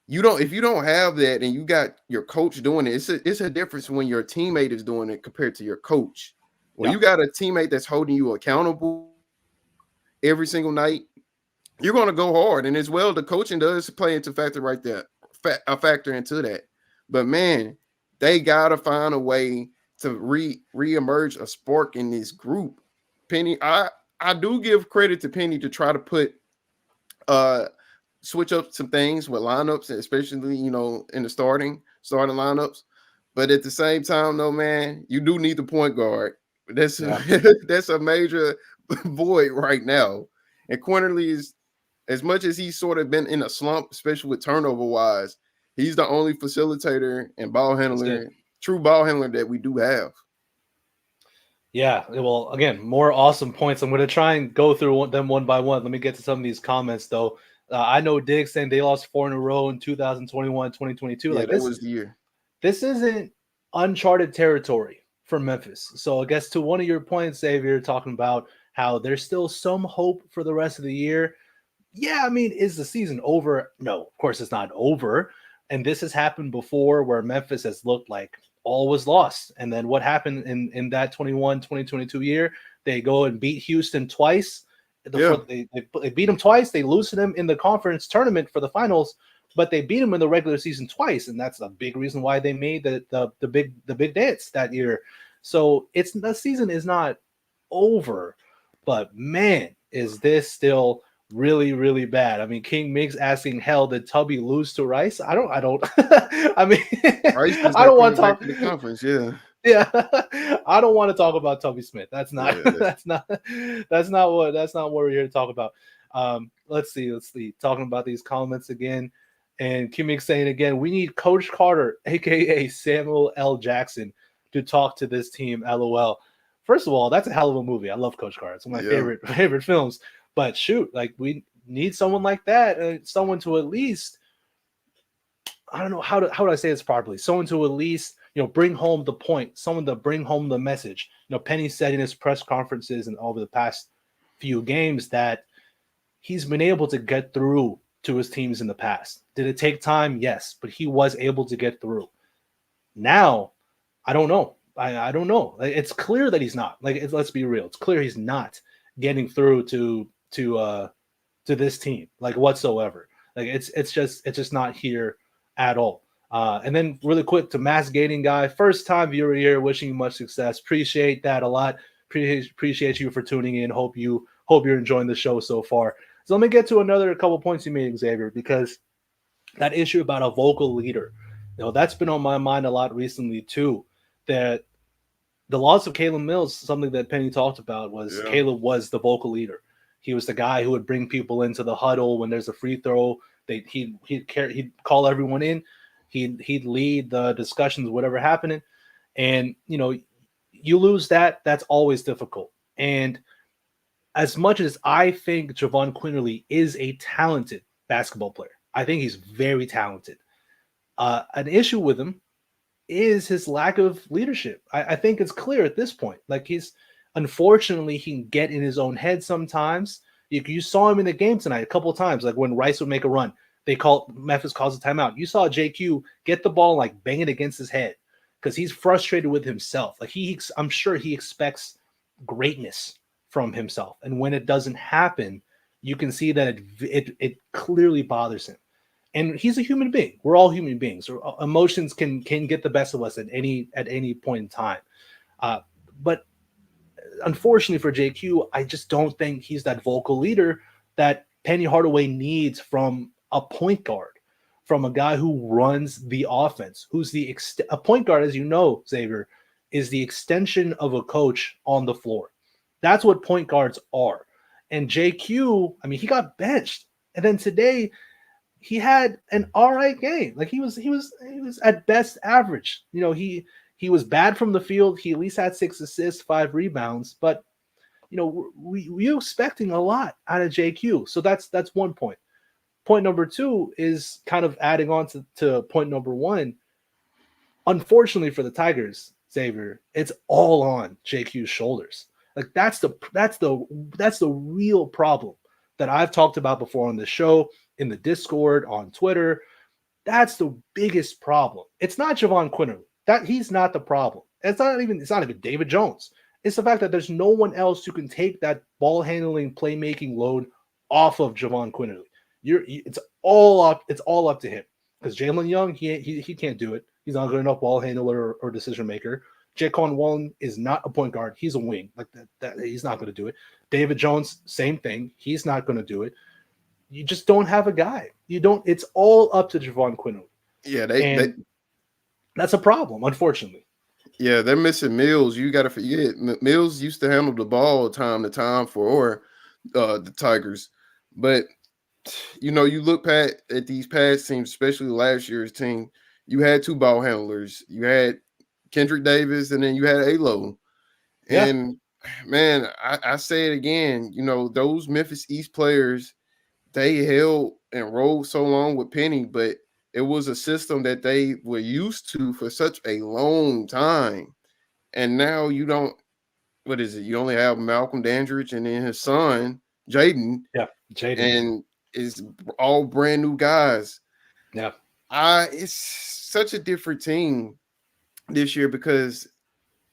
If you don't have that and you got your coach doing it, it's a difference when your teammate is doing it compared to your coach. When you got a teammate that's holding you accountable every single night, you're going to go hard. And as well, the coaching does play into factor right there, a factor into that. But man, they got to find a way to re-emerge a spark in this group. Penny, I do give credit to Penny to try to put switch up some things with lineups, especially in the starting lineups. But at the same time, though, man, you do need the point guard. That's that's a major void right now. And Quinterly is, as much as he's sort of been in a slump, especially with turnover wise, he's the only facilitator and ball handler, true ball handler that we do have. Yeah, well, again, more awesome points. I'm going to try and go through them one by one. Let me get to some of these comments, though. I know Diggs saying they lost 4 in a row in 2021, 2022. Yeah, like that was the year. This isn't uncharted territory for Memphis. So I guess to one of your points, Xavier, talking about how there's still some hope for the rest of the year. Yeah, I mean, is the season over? No, of course it's not over. And this has happened before where Memphis has looked like all was lost. And then what happened in that 2022 year? They go and beat Houston twice. They beat them twice. They lose to them in the conference tournament for the finals, but they beat them in the regular season twice. And that's a big reason why they made the big dance that year. So the season is not over, but man, is this still really, really bad. I mean, King Miggs asking, hell, did Tubby lose to Rice? I don't I mean, Rice I don't want to talk to the conference. Yeah, I don't want to talk about Tubby Smith. That's not that's not what we're here to talk about. Let's see. Talking about these comments again, and Kim saying again, we need Coach Carter, aka Samuel L. Jackson, to talk to this team. LOL. First of all, that's a hell of a movie. I love Coach Carter. It's one of my favorite films. But shoot, like we need someone like that, someone to at least, I don't know how do I say this properly. Someone to at least, bring home the point, someone to bring home the message. Penny said in his press conferences and over the past few games that he's been able to get through to his teams in the past. Did it take time? Yes, but he was able to get through. Now, I don't know. I don't know. It's clear that he's not. Let's be real. It's clear he's not getting through to this team whatsoever. It's just not here at all. And then really quick to Mass Gating guy, first time viewer here, wishing you much success. Appreciate that a lot. Appreciate you for tuning in. Hope you're enjoying the show so far. So let me get to another couple points you made, Xavier, because that issue about a vocal leader, that's been on my mind a lot recently too. That the loss of Caleb Mills, something that Penny talked about, was Caleb was the vocal leader. He was the guy who would bring people into the huddle when there's a free throw. He'd call everyone in. He'd lead the discussions, whatever happening. And you lose that. That's always difficult. And as much as I think Javon Quinterly is a talented basketball player, I think he's very talented. An issue with him is his lack of leadership. I think it's clear at this point. Unfortunately, he can get in his own head sometimes. You saw him in the game tonight a couple of times, like when Rice would make a run. Memphis calls a timeout. You saw JQ get the ball, bang it against his head because he's frustrated with himself. I'm sure he expects greatness from himself. And when it doesn't happen, you can see that it clearly bothers him. And he's a human being. We're all human beings. Emotions can get the best of us at any point in time. But unfortunately for JQ, I just don't think he's that vocal leader that Penny Hardaway needs from a point guard, from a guy who runs the offense, who's a point guard, as you know, Xavier, is the extension of a coach on the floor. That's what point guards are. And JQ, I mean, he got benched. And then today he had an all right game. He was at best average. He was bad from the field. He at least had 6 assists, 5 rebounds. But we're expecting a lot out of JQ. So that's one point. Point number 2 is kind of adding on to point number 1. Unfortunately for the Tigers, Xavier, it's all on JQ's shoulders. That's the real problem that I've talked about before on the show, in the Discord, on Twitter. That's the biggest problem. It's not Javon Quinterly. He's not the problem. It's not even David Jones. It's the fact that there's no one else who can take that ball handling, playmaking load off of Javon Quinterly. It's all up to him. Because Jalen Young, he can't do it. He's not a good enough ball handler or decision maker. Jaquan Wallen is not a point guard. He's a wing. He's not going to do it. David Jones, same thing. He's not going to do it. You just don't have a guy. You don't. It's all up to Javon Quinterly. Yeah, That's a problem, unfortunately. Yeah, they're missing Mills. You got to forget, Mills used to handle the ball time to time for the Tigers, but you look at these past teams, especially last year's team. You had two ball handlers. You had Kendrick Davis, and then you had Alo. Yeah. And man, I say it again. Those Memphis East players, they held and rolled so long with Penny, but it was a system that they were used to for such a long time. And now you don't. What is it? You only have Malcolm Dandridge and then his son Jaden. Yeah, Jaden. And it's all brand new guys. Yeah. It's such a different team this year because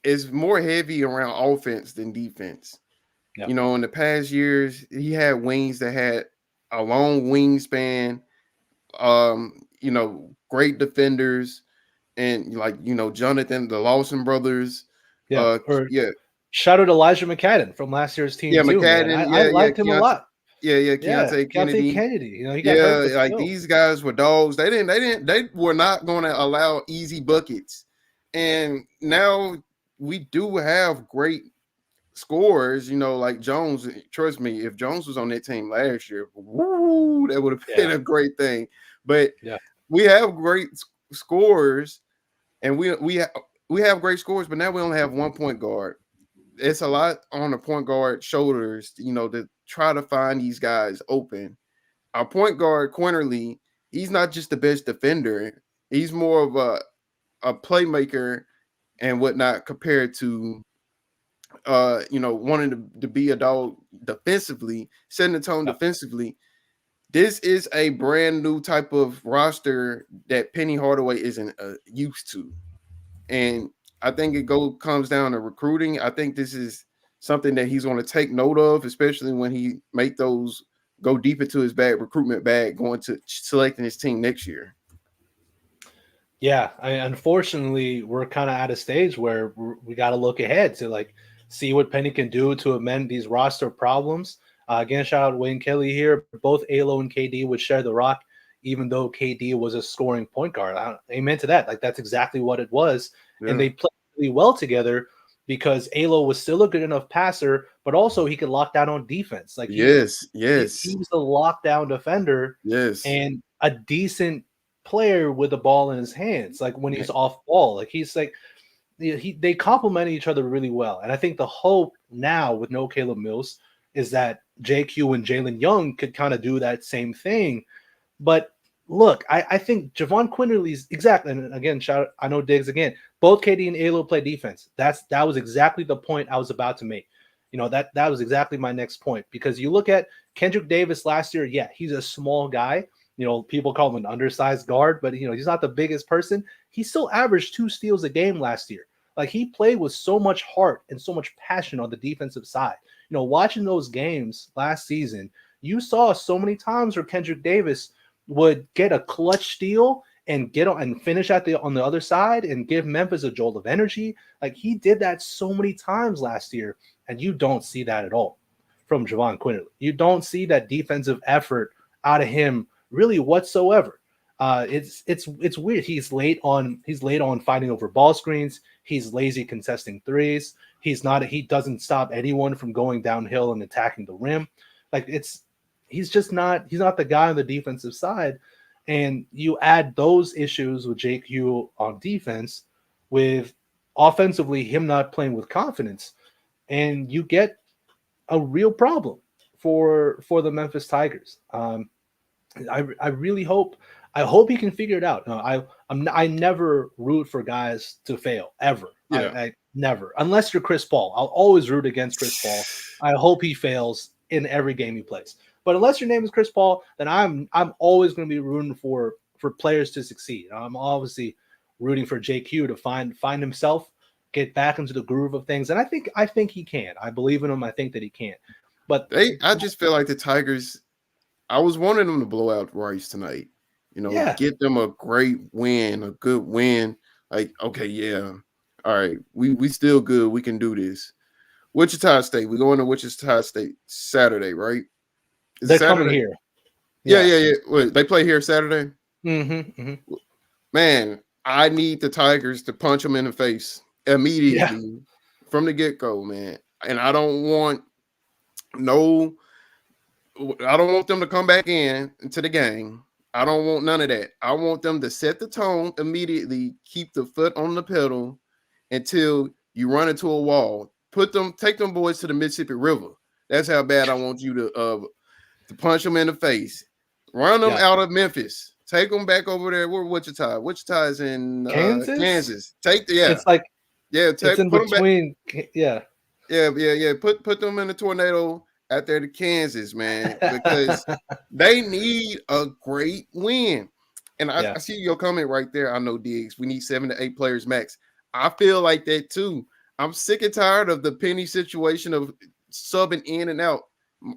it's more heavy around offense than defense. Yeah. In the past years, he had wings that had a long wingspan, great defenders, and Jonathan, the Lawson brothers. Yeah. Yeah. Shout out Elijah McCadden from last year's team. Yeah, too, McCadden. Man. I liked him a lot. Yeah, Keontae Kennedy. He got hurt, like still. These guys were dogs. They were not going to allow easy buckets. And now we do have great scorers, like Jones. Trust me, if Jones was on that team last year, woo, that would have been a great thing. But we have great scorers, and we have great scorers, but now we only have one point guard. It's a lot on the point guard shoulders, to try to find these guys open. Our point guard, Quinterly, he's not just the best defender. He's more of a playmaker and whatnot compared to, wanting to be a dog defensively, setting the tone defensively. This is a brand new type of roster that Penny Hardaway isn't used to. And I think it comes down to recruiting. I think this is something that he's going to take note of, especially when he make those go deep into his recruitment bag, going to selecting his team next year. Yeah, unfortunately, we're kind of at a stage where we got to look ahead to see what Penny can do to amend these roster problems. Again, shout out Wayne Kelly here. Both Alo and KD would share the rock, even though KD was a scoring point guard. Amen to that. That's exactly what it was. Yeah. And they played really well together because Alo was still a good enough passer, but also he could lock down on defense. Yes. He was a lockdown defender. Yes. And a decent player with the ball in his hands. When he's off ball, they complement each other really well. And I think the hope now with no Caleb Mills is that JQ and Jalen Young could kind of do that same thing. But look, I think Javon Quinterly's exactly, and again, I know Diggs again. Both KD and Alo play defense. That was exactly the point I was about to make. That was exactly my next point, because you look at Kendrick Davis last year. Yeah, he's a small guy. People call him an undersized guard, but he's not the biggest person. He still averaged 2 steals a game last year. He played with so much heart and so much passion on the defensive side. Watching those games last season, you saw so many times where Kendrick Davis would get a clutch steal and get on and finish on the other side and give Memphis a jolt of energy. He did that so many times last year, and you don't see that at all from Javon Quinterly. You don't see that defensive effort out of him really whatsoever. It's weird. He's late on fighting over ball screens. He's lazy contesting threes. He doesn't stop anyone from going downhill and attacking the rim. He's not the guy on the defensive side. And you add those issues with JQ on defense with offensively him not playing with confidence, and you get a real problem for the Memphis Tigers. I really hope he can figure it out. I never root for guys to fail ever. Yeah. I never, unless you're Chris Paul. I'll always root against Chris Paul. I hope he fails in every game he plays. But unless your name is Chris Paul, then I'm always going to be rooting for players to succeed. I'm obviously rooting for JQ to find himself, get back into the groove of things, and I think he can. I believe in him. I think that he can. But I just feel like the Tigers. I was wanting them to blow out Rice tonight. Get them a great win, a good win. Okay, yeah, all right, we still good. We can do this. Wichita State. We going to Wichita State Saturday, right? They're coming here. Yeah. Wait, they play here Saturday? Mm-hmm. Man, I need the Tigers to punch them in the face immediately from the get-go, man. And I don't want them to come back into the game. I don't want none of that. I want them to set the tone immediately, keep the foot on the pedal until you run into a wall. Take them boys to the Mississippi River. That's how bad I want you to punch them in the face. Run them out of Memphis. Take them back over there. Where Wichita? Wichita is in Kansas. It's like it's in between. Put them in the tornado out there to Kansas, man, because they need a great win. And I see your comment right there. I know, Diggs. We need 7 to 8 players max. I feel like that too. I'm sick and tired of the Penny situation of subbing in and out.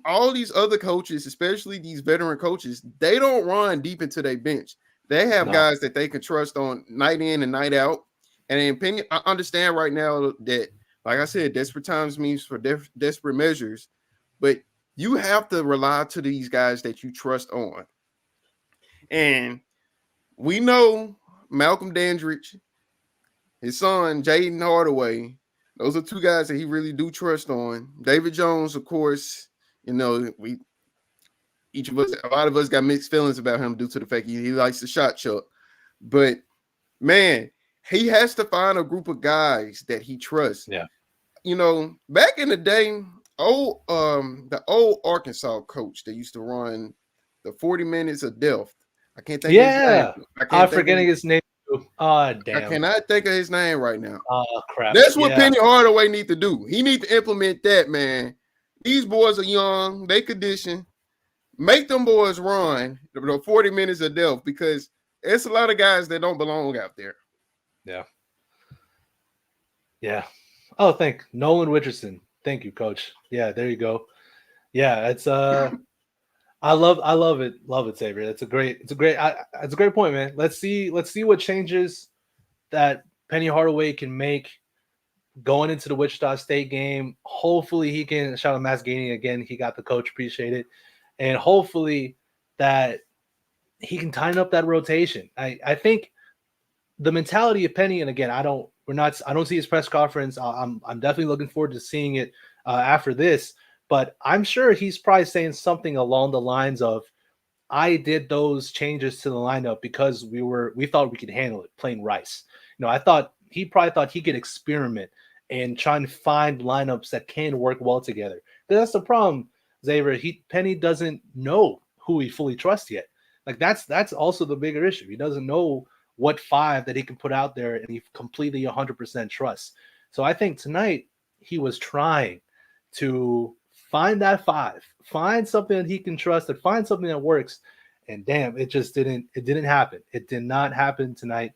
All these other coaches, especially these veteran coaches, they don't run deep into their bench. They have guys that they can trust on night in and night out. And in Penny, I understand right now that, like I said, desperate times means for desperate measures. But you have to rely to these guys that you trust on. And we know Malcolm Dandridge, his son, Jaden Hardaway, those are 2 guys that he really do trust on. David Jones, of course, a lot of us got mixed feelings about him due to the fact he likes the shot chuck. But, man, he has to find a group of guys that he trusts. Yeah. Back in the day, the old Arkansas coach that used to run the 40 minutes of death. I can't think of his name. I'm forgetting his name. Oh, damn. I cannot think of his name right now. Oh, crap. That's what Penny Hardaway need to do. He need to implement that, man. These boys are young. They condition. Make them boys run the 40 minutes of death because it's a lot of guys that don't belong out there. Yeah. Yeah. Oh, Nolan Richardson. Thank you, Coach. Yeah, there you go. Yeah, it's I love it. Love it, Xavier. It's a great point, man. Let's see what changes that Penny Hardaway can make going into the Wichita State game. Hopefully he can shout out Masgani again. He got the coach, appreciate it. And hopefully that he can tighten up that rotation. I think the mentality of Penny, and again, I don't see his press conference. I'm definitely looking forward to seeing it after this. But I'm sure he's probably saying something along the lines of, I did those changes to the lineup because we thought we could handle it playing Rice. He probably thought he could experiment and try and find lineups that can work well together. But that's the problem, Xavier. Penny doesn't know who he fully trusts yet. Like that's also the bigger issue. He doesn't know what 5 that he can put out there and he completely 100% trusts. So I think tonight he was trying to find that 5, find something that he can trust, and find something that works. And damn, it didn't happen. It did not happen tonight.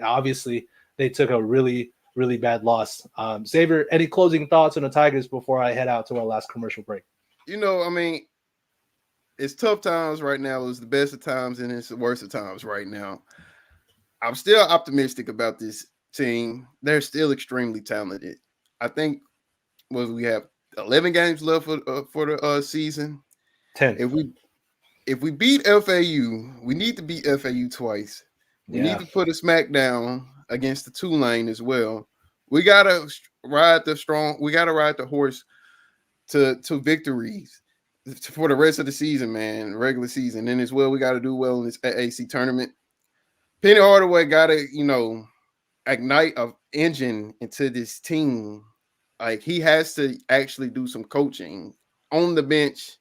Obviously, they took a really, really bad loss. Xavier, any closing thoughts on the Tigers before I head out to our last commercial break? It's tough times right now. It's the best of times and it's the worst of times right now. I'm still optimistic about this team. They're still extremely talented. I think we have 11 games left for the season. 10. If we beat FAU, we need to beat FAU twice. We need to put a smack down against the Tulane as well. We gotta ride the horse to victories for the rest of the season, man. Regular season, and as well, we got to do well in this AAC tournament. Penny Hardaway got to ignite an engine into this team. Like, he has to actually do some coaching on the bench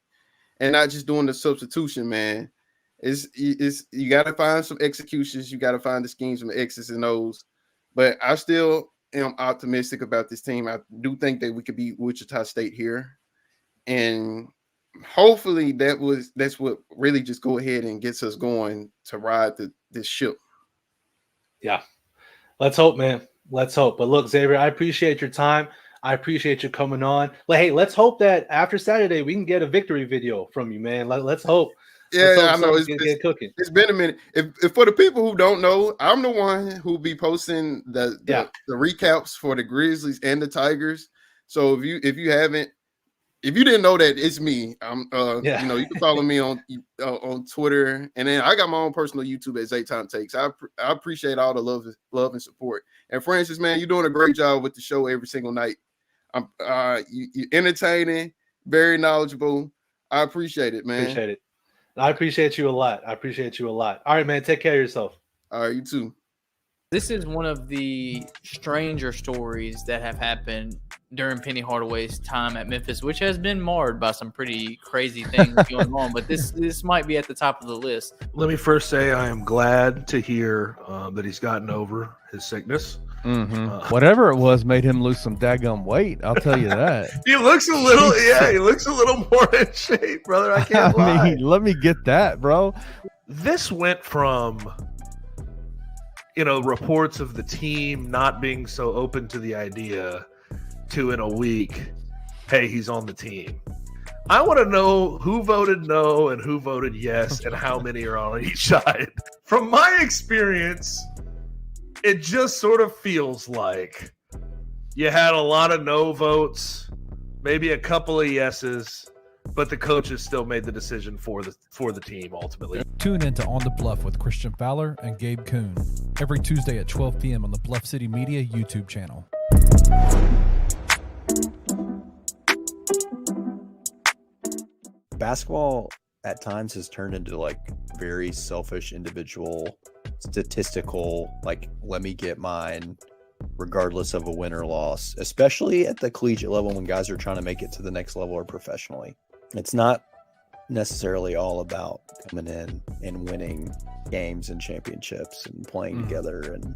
and not just doing the substitution, man. You got to find some executions. You got to find the schemes from the X's and O's. But I still am optimistic about this team. I do think that we could beat Wichita State here. And hopefully that's what really just go ahead and gets us going to ride this ship. Yeah. Let's hope, man. Let's hope. But look, Xavier, I appreciate your time. I appreciate you coming on. Hey, let's hope that after Saturday we can get a victory video from you, man. Let's hope. I know it's cooking. It's been a minute. If for the people who don't know, I'm the one who'll be posting the recaps for the Grizzlies and the Tigers. So if you haven't if you didn't know that, it's me. Yeah. You know, you can follow me on Twitter, and then I got my own personal YouTube at Zaytime Takes. I appreciate all the love and support. And Francis, man, you're doing a great job with the show every single night. You're entertaining, very knowledgeable. I appreciate it, man. Appreciate it. I appreciate you a lot. All right, man. Take care of yourself. All right, you too. This is one of the stranger stories that have happened during Penny Hardaway's time at Memphis, which has been marred by some pretty crazy things going on. But this might be at the top of the list. Let me first say I am glad to hear that he's gotten over his sickness. Whatever it was made him lose some daggum weight. I'll tell you that. He looks a little more in shape, brother. I can't lie. Let me get that, bro. This went from, reports of the team not being so open to the idea to in a week, hey, he's on the team. I want to know who voted no and who voted yes and how many are on each side. From my experience, it just sort of feels like you had a lot of no votes, maybe a couple of yeses, but the coaches still made the decision for the team ultimately. Tune in to On the Bluff with Christian Fowler and Gabe Kuhn every Tuesday at 12 p.m. on the Bluff City Media YouTube channel. Basketball at times has turned into like very selfish, individual, statistical, like let me get mine regardless of a win or loss, especially at the collegiate level when guys are trying to make it to the next level or professionally. It's not necessarily all about coming in and winning games and championships and playing together and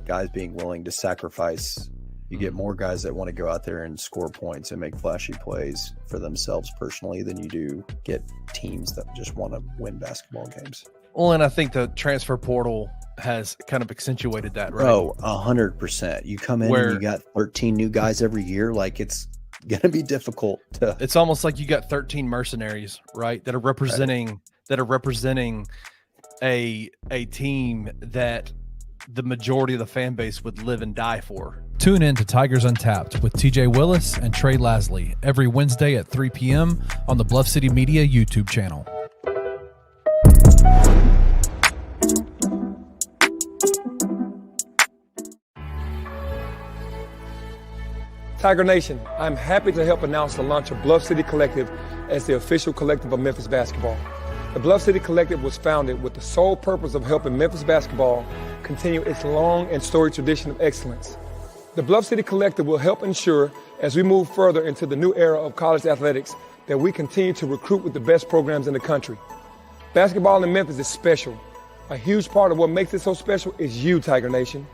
guys being willing to sacrifice. You get more guys that want to go out there and score points and make flashy plays for themselves personally than you do get teams that just want to win basketball games. Well, and I think the transfer portal has kind of accentuated that, right? Oh, 100%. You come in and you got 13 new guys every year. Like it's going to be difficult to. It's almost like you got 13 mercenaries, right? That are representing a team that the majority of the fan base would live and die for. Tune in to Tigers Untapped with TJ Willis and Trey Lasley every Wednesday at 3 p.m. on the Bluff City Media YouTube channel. Tiger Nation, I'm happy to help announce the launch of Bluff City Collective as the official collective of Memphis basketball. The Bluff City Collective was founded with the sole purpose of helping Memphis basketball continue its long and storied tradition of excellence. The Bluff City Collective will help ensure, as we move further into the new era of college athletics, that we continue to recruit with the best programs in the country. Basketball in Memphis is special. A huge part of what makes it so special is you, Tiger Nation.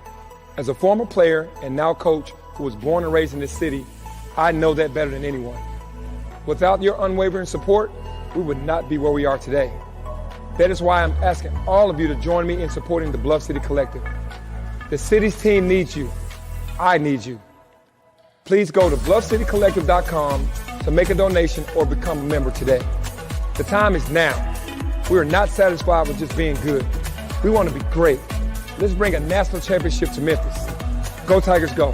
As a former player and now coach who was born and raised in this city, I know that better than anyone. Without your unwavering support, we would not be where we are today. That is why I'm asking all of you to join me in supporting the Bluff City Collective. The city's team needs you. I need you. Please go to bluffcitycollective.com to make a donation or become a member today. The time is now. We are not satisfied with just being good. We want to be great. Let's bring a national championship to Memphis. Go Tigers, go.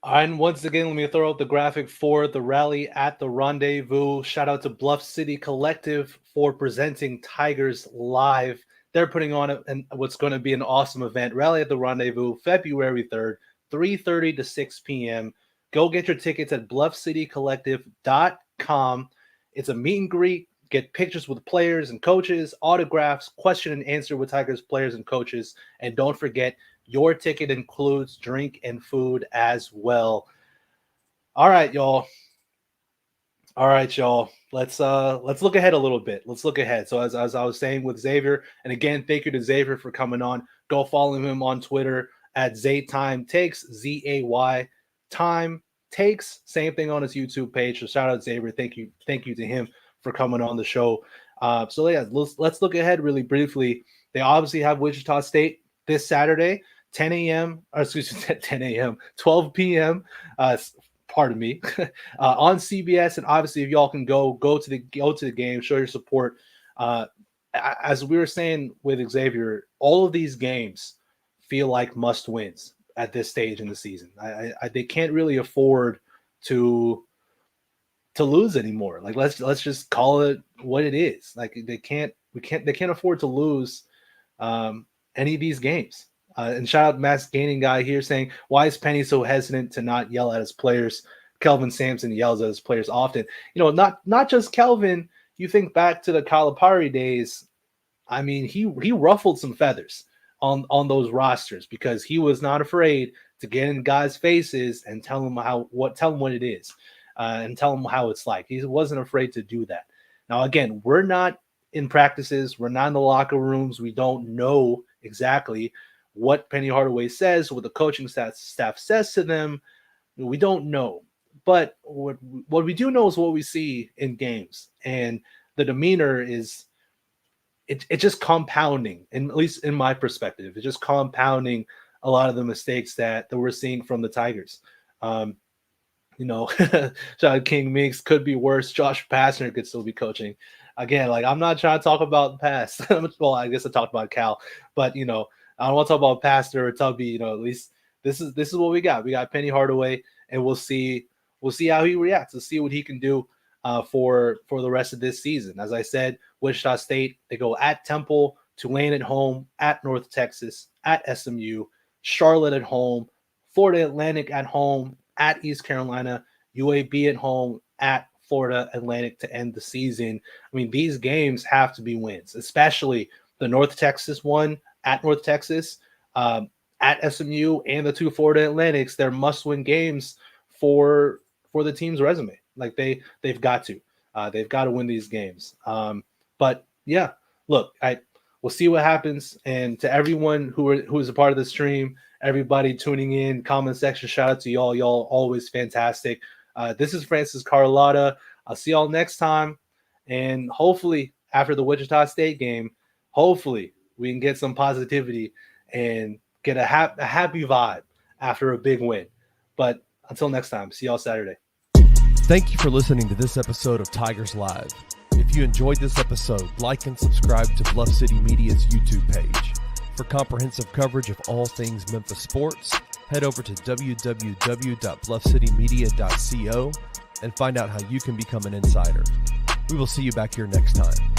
And once again, let me throw out the graphic for the rally at the Rendezvous. Shout out to Bluff City Collective for presenting Tigers Live. They're putting on what's going to be an awesome event. Rally at the Rendezvous, February 3rd, 3:30 to 6 p.m. Go get your tickets at bluffcitycollective.com. It's a meet and greet. Get pictures with players and coaches, autographs, question and answer with Tigers players and coaches. And don't forget, your ticket includes drink and food as well. All right, y'all. Let's look ahead a little bit. Let's look ahead. So as I was saying with Xavier, and again, thank you to Xavier for coming on. Go follow him on Twitter at ZayTimeTakes, Z-A-Y Time Takes. Same thing on his YouTube page. So shout out Xavier. Thank you to him for coming on the show. So yeah, let's look ahead really briefly. They obviously have Wichita State this Saturday. 10 a.m. or excuse me, 10 a.m., 12 p.m. Pardon me, on CBS. And obviously, if y'all can go to the game, show your support. As we were saying with Xavier, all of these games feel like must wins at this stage in the season. They can't really afford to lose anymore. Like let's just call it what it is. Like they can't afford to lose any of these games. And shout out Mass Gaining Guy here saying, why is Penny so hesitant to not yell at his players? Kelvin Sampson yells at his players often. Not just Kelvin. You think back to the Calipari days. I mean, he ruffled some feathers on those rosters because he was not afraid to get in guys' faces and tell them what it is, and tell them how it's like. He wasn't afraid to do that. Now, again, we're not in practices. We're not in the locker rooms. We don't know exactly what Penny Hardaway says, what the coaching staff says to them. We don't know. But what we do know is what we see in games. And the demeanor is it's just compounding, and at least in my perspective, it's just compounding a lot of the mistakes that we're seeing from the Tigers. Shout out King Minks, could be worse. Josh Pastner could still be coaching. Again, like I'm not trying to talk about the past. Well, I guess I talked about Cal, but I don't want to talk about Pastner or Tubby. At least this is what we got. We got Penny Hardaway, and we'll see how he reacts. We'll see what he can do for the rest of this season. As I said, Wichita State, they go at Temple, Tulane at home, at North Texas, at SMU, Charlotte at home, Florida Atlantic at home, at East Carolina, UAB at home, at Florida Atlantic to end the season. I mean, these games have to be wins, especially the North Texas one at North Texas, at SMU, and the two Florida Atlantics. They're must-win games for the team's resume. Like they've got to win these games. But yeah, look, we'll see what happens. And to everyone who is a part of the stream, everybody tuning in, comment section, shout out to y'all. Y'all always fantastic. This is Francis Carlota. I'll see y'all next time. And hopefully after the Wichita State game, hopefully we can get some positivity and get a happy vibe after a big win. But until next time, see y'all Saturday. Thank you for listening to this episode of Tigers Live. If you enjoyed this episode, like and subscribe to Bluff City Media's YouTube page. For comprehensive coverage of all things Memphis sports, head over to www.bluffcitymedia.co and find out how you can become an insider. We will see you back here next time.